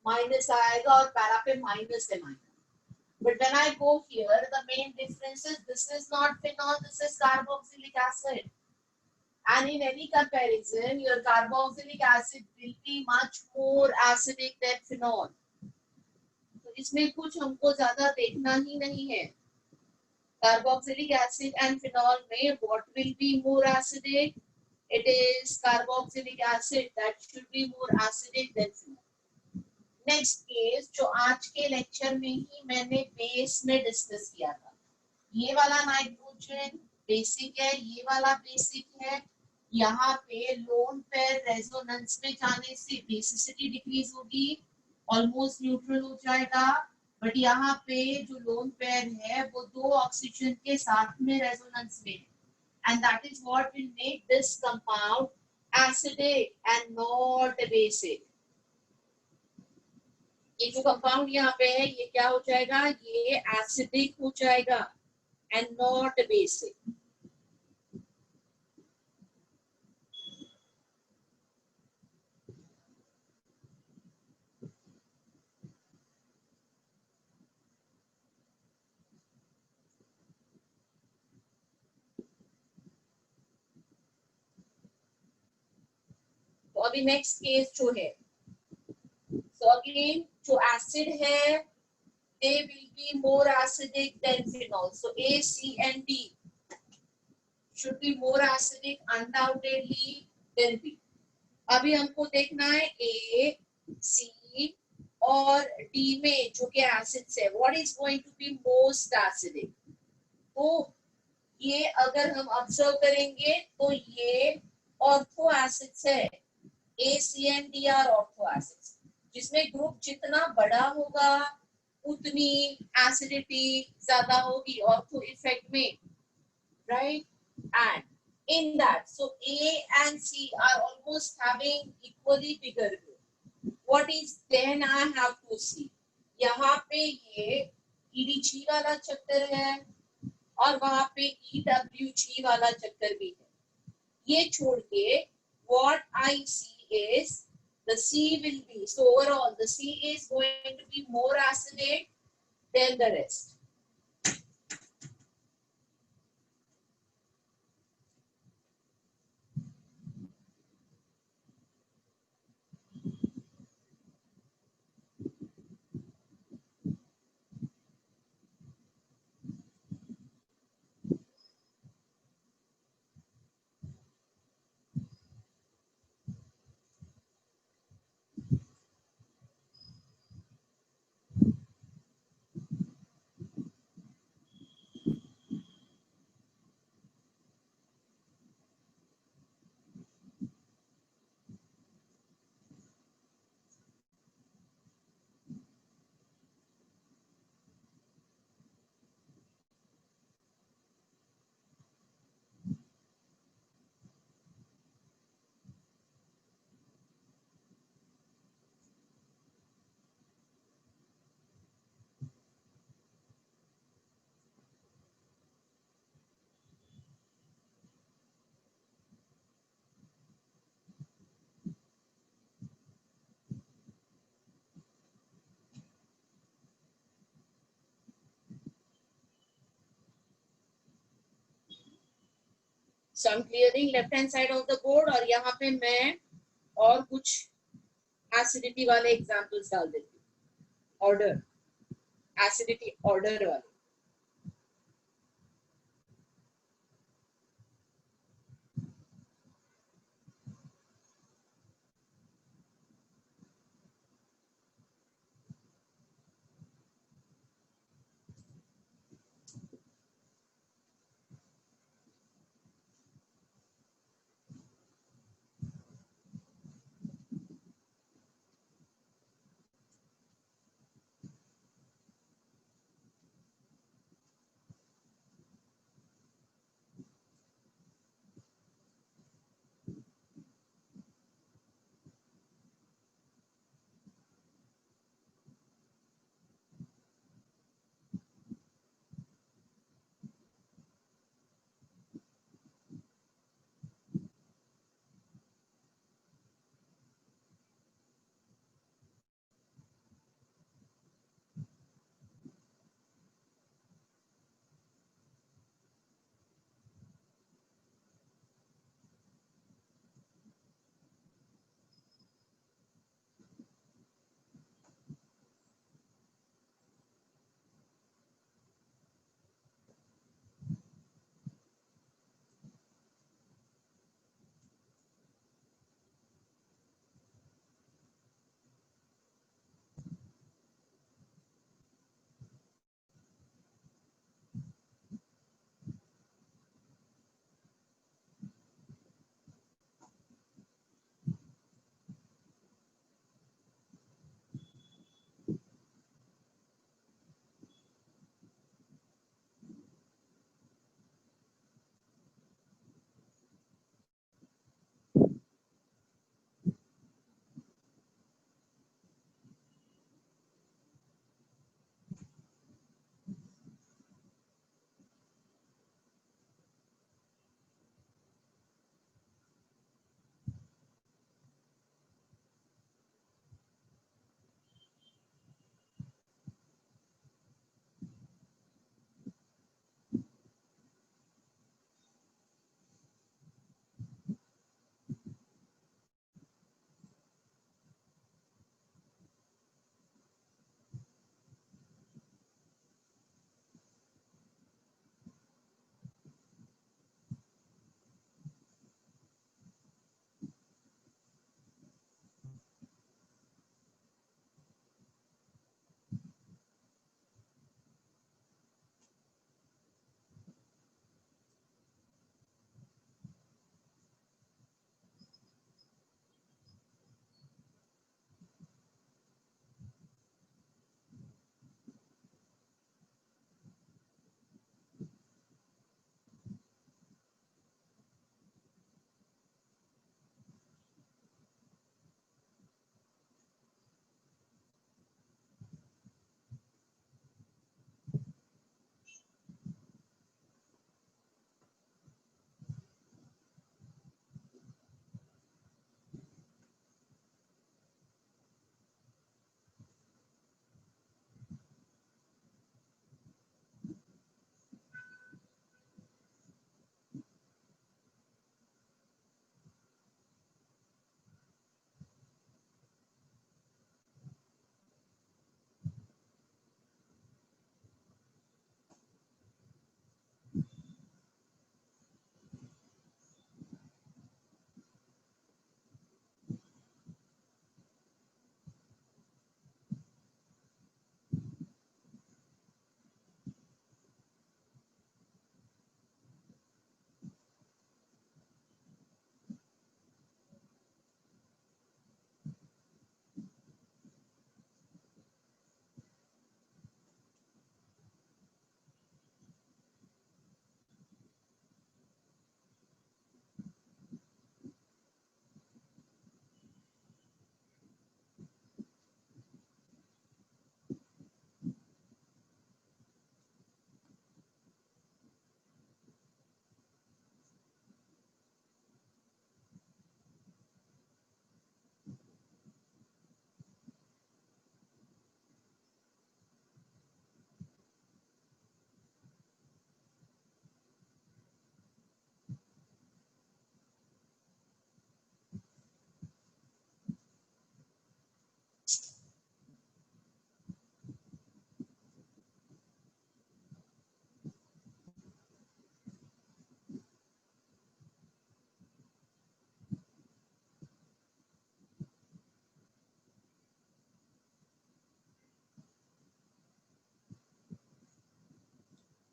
A: माइनस आएगा और पैरा पे माइनस है minus. But when I go here, the main difference is this is not phenol, this is carboxylic acid. And in any comparison, your carboxylic acid will be much more acidic than phenol. तो इसमें कुछ हमको ज्यादा देखना ही नहीं है. Carboxylic acid and phenol में what will be more acidic? It is carboxylic acid that should be more acidic than phenol. Next case जो आज के लेक्चर में ही मैंने बेस में डिस्कस किया था. ये वाला नाइट्रोजन बेसिक है, ये वाला बेसिक है. यहाँ पे लोन पेयर रेजोनेंस में जाने से बेसिसिटी डिक्रीज होगी, ऑलमोस्ट न्यूट्रल हो जाएगा. बट यहाँ पे जो लोन पेयर है वो दो ऑक्सीजन के साथ में रेजोनेंस में, and that is what will make this compound acidic and not basic. ये जो कंपाउंड यहाँ पे है ये क्या हो जाएगा, ये एसिडिक हो जाएगा एंड नॉट बेसिक. तो अभी नेक्स्ट केस जो है, so again जो एसिड है they will be more acidic than phenol. So A, C and D should be more acidic undoubtedly than B. अभी हमको देखना है A, C और D में जो कि एसिड्स है, what is going to be most acidic. तो ये अगर हम ऑब्जर्व करेंगे तो ये ऑर्थो एसिड्स है. A, C and D are ortho acids, जिसमें ग्रुप जितना बड़ा होगा उतनी एसिडिटी ज्यादा होगी ऑर्थो इफेक्ट में, right. And in that, so A and C are almost having equally bigger group. What is then I have to see, यहाँ पे ये EDG वाला चक्कर है और वहाँ पे EWG वाला चक्कर भी है. ये छोड़ के what I see is the C will be, so overall the C is going to be more acidic than the rest. So I'm clearing left hand side of the board और यहाँ पे मैं और कुछ एसिडिटी वाले examples डाल देती हूँ, ऑर्डर एसिडिटी ऑर्डर वाले.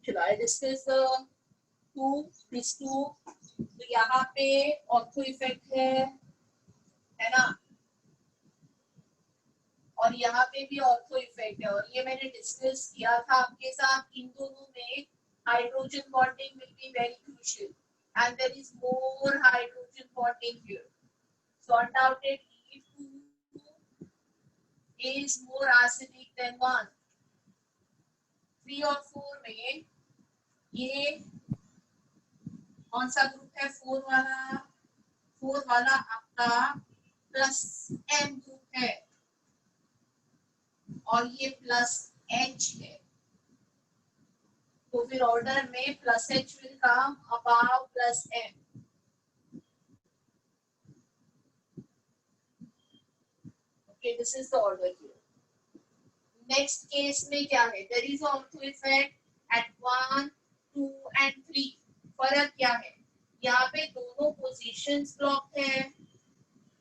A: चलो I discuss the two this too. तो यहाँ पे ऑर्थो इफेक्ट है ना, और यहाँ पे भी ऑर्थो इफेक्ट है, और ये मैंने डिस्कस किया था आपके साथ। इन दोनों में hydrogen bonding will be very crucial and there is more hydrogen bonding here, so undoubtedly 2 is more acidic than 1। 3 और 4 में ये कौन सा ग्रुप है? 4 वाला। 4 वाला आपका प्लस M ग्रुप है और ये प्लस H है, तो फिर ऑर्डर में plus H will come above plus M। Okay, this is the order here. Next case में क्या है? There is ortho effect at 1, 2 and 3। फर्क क्या है? यहाँ पे दोनों पोजीशंस ब्लॉक है,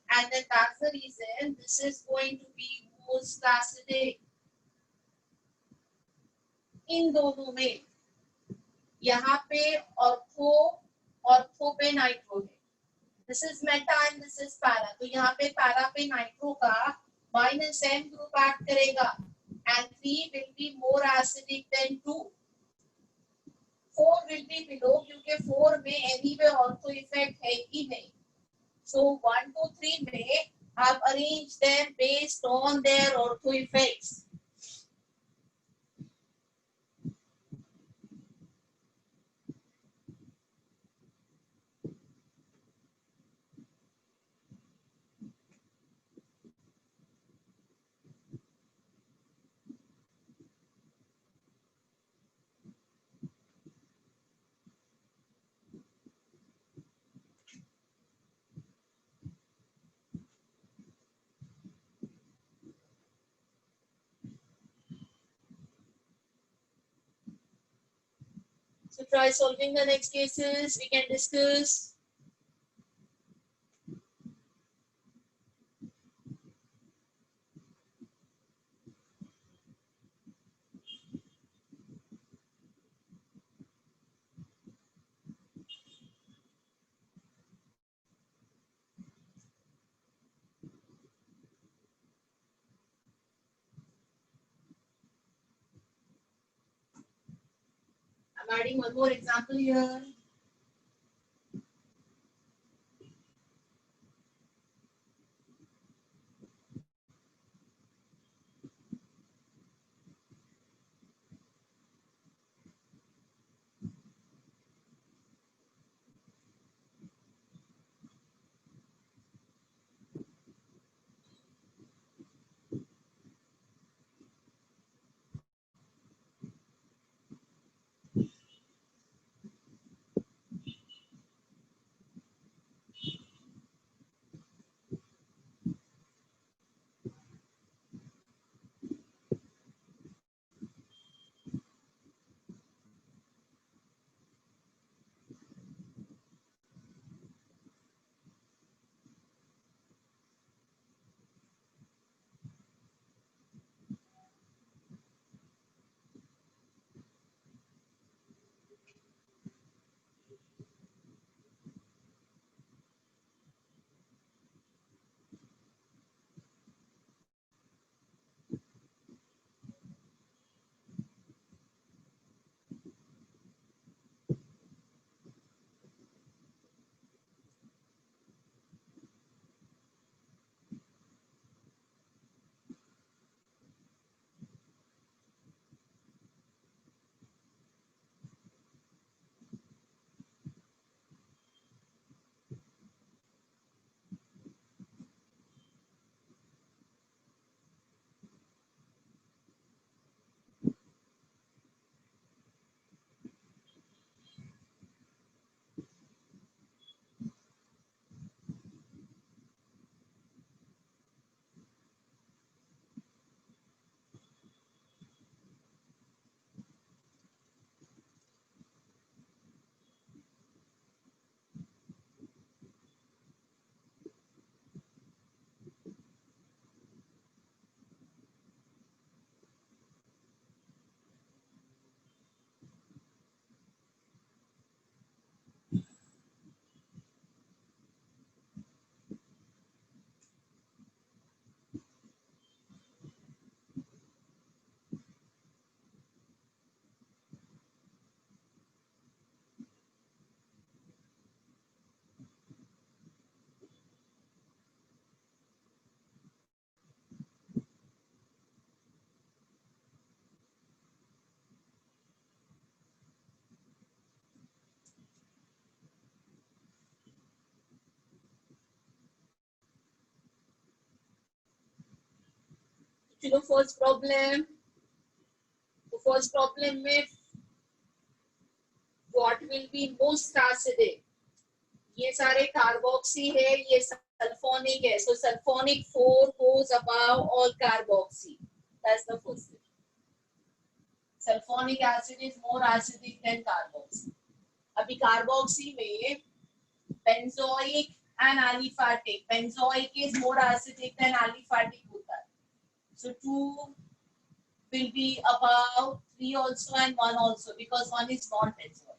A: and then that's the reason this is going to be most acidic इन दोनों में। यहाँ पे ऑर्थो पे नाइट्रो है, this is Meta and this is para, तो यहाँ पे पैरा पे नाइट्रो का माइनस M ग्रुप ऐड करेगा and 3 will be more acidic than 2। 4 will be below क्योंकि 4 में anyway ऑर्थो इफेक्ट है ही नहीं। So 1, 2, 3 में आप arrange them based on their ortho effects। So try solving the next cases. We can discuss. I'm adding one more example here. चलो first problem, तो first problem में what will be most acidic, ये सारे carboxy है, ये sulphonic है, सो sulphonic 4 goes above all carboxy, that's the first thing. Sulfonic acid is more acidic than carboxy. अभी carboxy में benzoic and aliphatic, benzoic is more acidic than aliphatic होता है, so 2 will be above 3 also and 1 also because 1 is not benzoic.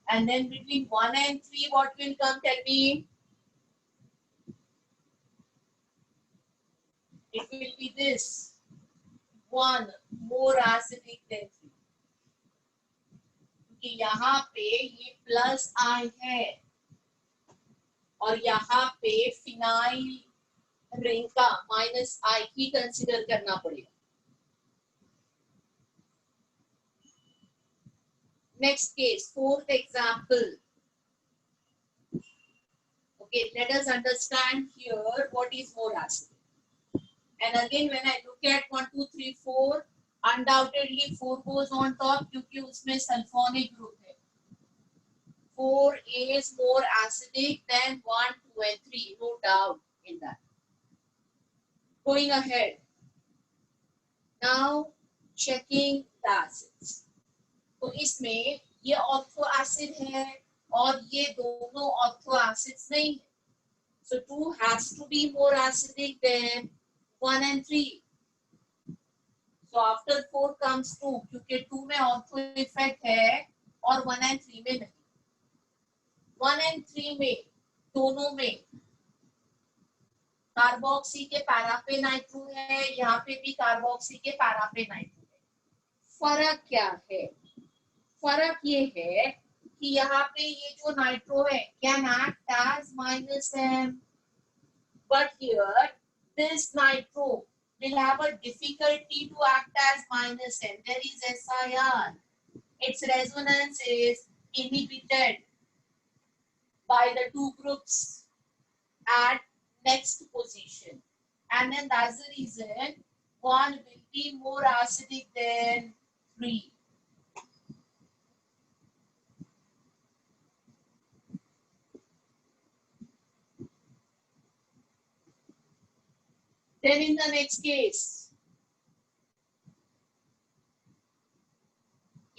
A: And then between 1 and 3 what will come, tell me? It will be this 1 more acidic than 3, क्योंकि यहाँ पे ये plus आई है और यहाँ पे फिनाइल रिंग का माइनस आई ही consider करना पड़ेगा. Next case, fourth example. Okay, let us understand here what is more acidic. And again, when I look at 1, 2, 3, 4, undoubtedly 4 goes on top क्योंकि उसमें sulfonic group है. 4 is more acidic than 1, 2, and 3, no doubt in that. Going ahead. Now, checking the acids. तो इसमें ये ortho acid है और ये दोनों ऑर्थो एसिड्स नहीं है, so 2 has to be more acidic than 1 and 3. So after 4 comes 2 क्योंकि 2 में ऑर्थो इफेक्ट है और 1 and 3 में नहीं. 1 and 3 में दोनों में कार्बोक्सी के पैराफे नाइट्रो है, यहाँ पे भी कार्बोक्सी के पैराफे नाइट्रो है. फर्क क्या है? फर्क ये है कि यहाँ पे ये जो नाइट्रो है can act as -M, but here this nitro will have a difficulty to act as -M. There is SIR. Its resonance is inhibited by the 2 groups at next position, and then that's the reason 1 will be more acidic than 3. Then in the next case,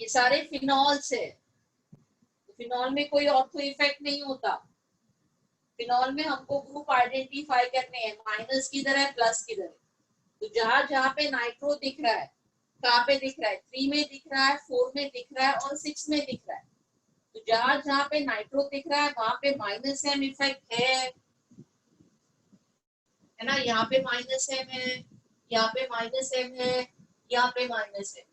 A: ये सारे phenols है, phenol में कोई ortho effect नहीं होता. Phenol में हमको group identify करने हैं, माइनस किधर है प्लस किधर है. तो जहां जहां पे नाइट्रो दिख रहा है, कहाँ पे दिख रहा है? 3 में दिख रहा है, 4 में दिख रहा है और 6 में दिख रहा है. तो जहां जहां पे नाइट्रो दिख रहा है वहां पे -M इफेक्ट है ना. यहाँ पे -M है, यहाँ पे -M है, यहाँ पे -M.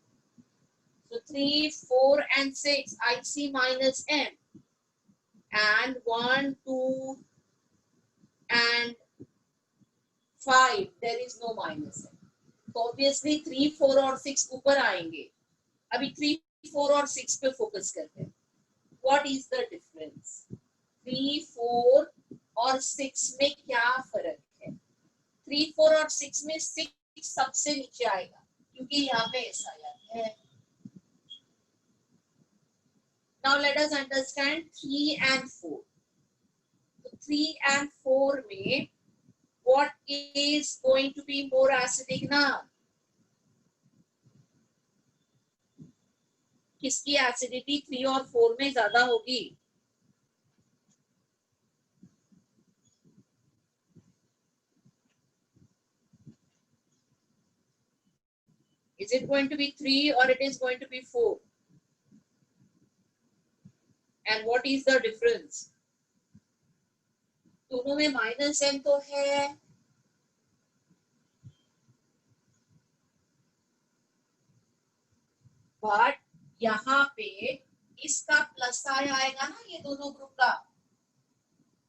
A: So 3, 4 and 6 I see -M, and 1, 2 and 5 there is no -M. So obviously 3, 4 और 6 ऊपर आएंगे. अभी 3, 4 और 6 पे फोकस करते हैं. What is the difference? 3, 4 और 6 में क्या फर्क है? 3, 4 और 6 में 6 सबसे नीचे आएगा क्योंकि यहाँ पे ऐसा है. Now let us understand 3 and 4. So 3 and 4 में what is going to be more acidic now? किसकी एसिडिटी 3 और 4 में ज्यादा होगी? Is it going to be 3 or it is going to be 4? And what is the difference? दोनों में -M तो है, बट यहाँ पे इसका प्लस आई आएगा ना, ये दोनों ग्रुप का.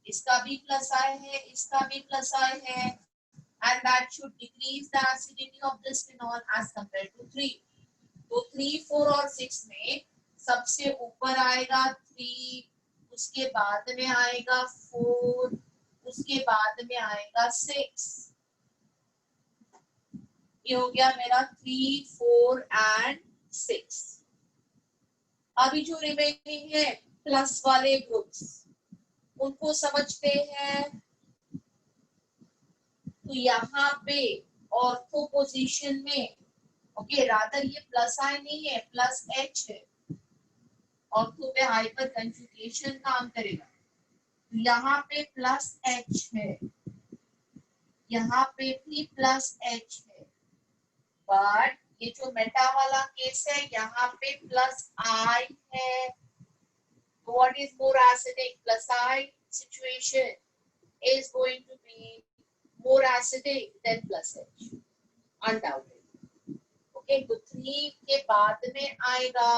A: इसका भी प्लस आई है, इसका भी प्लस आई है, and that should decrease the acidity of this phenol as compared to 3. तो 3, 4 और 6 में सबसे ऊपर आएगा 3, उसके बाद में आएगा 4, उसके बाद में आएगा 6. ये हो गया मेरा 3, 4 एंड 6। अभी जो रिमेनिंग है प्लस वाले ग्रुप्स उनको समझते हैं। तो यहाँ पे ऑर्थो पोजीशन में ओके रादर ये प्लस आई नहीं है प्लस एच है। ऑर्थो पे हाइपर कंजुगेशन काम करेगा। यहाँ पे प्लस एच है, यहाँ पे भी प्लस एच है, बट ये जो मेटा वाला केस है यहाँ पे प्लस आई है। What is more acidic? Plus I situation is going to be more acidic than plus H, undoubtedly. Okay, तो 3 के बाद में आएगा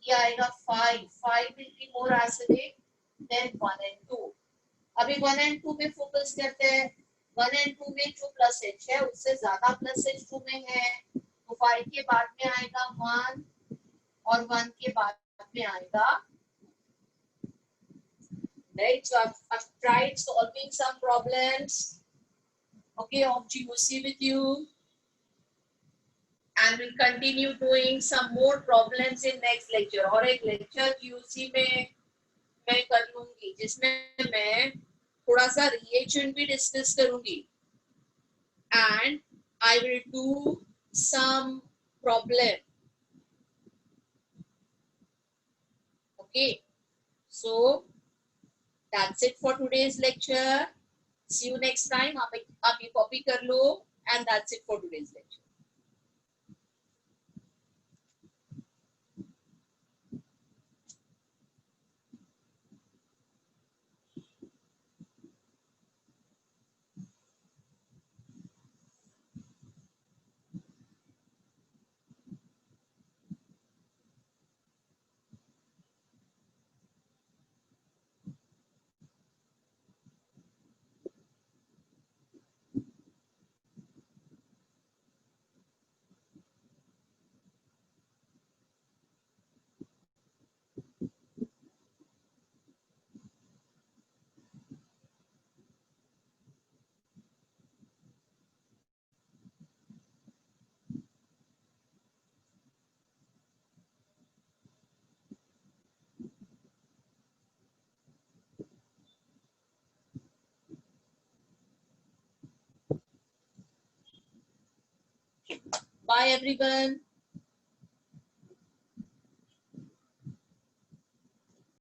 A: ये आएगा 5. 5 will be more acidic than 1 and 2. अभी 1 and 2 में फोकस करते हैं। 1 and 2 में जो प्लस H है उससे ज्यादा प्लस H 2 में है, तो 5 के बाद में आएगा 1 और 1 के बाद में आएगा। Right, so I've tried solving some problems, okay, of GOC with you, and we'll continue doing some more problems in next lecture. और एक lecture GOC में मैं कर लूंगी जिसमें मैं थोड़ा सा reagent भी discuss करूंगी, and I will do some problem. Okay, so that's it for today's lecture. See you next time. आप ये copy कर लो, and that's it for today's lecture. Bye everyone.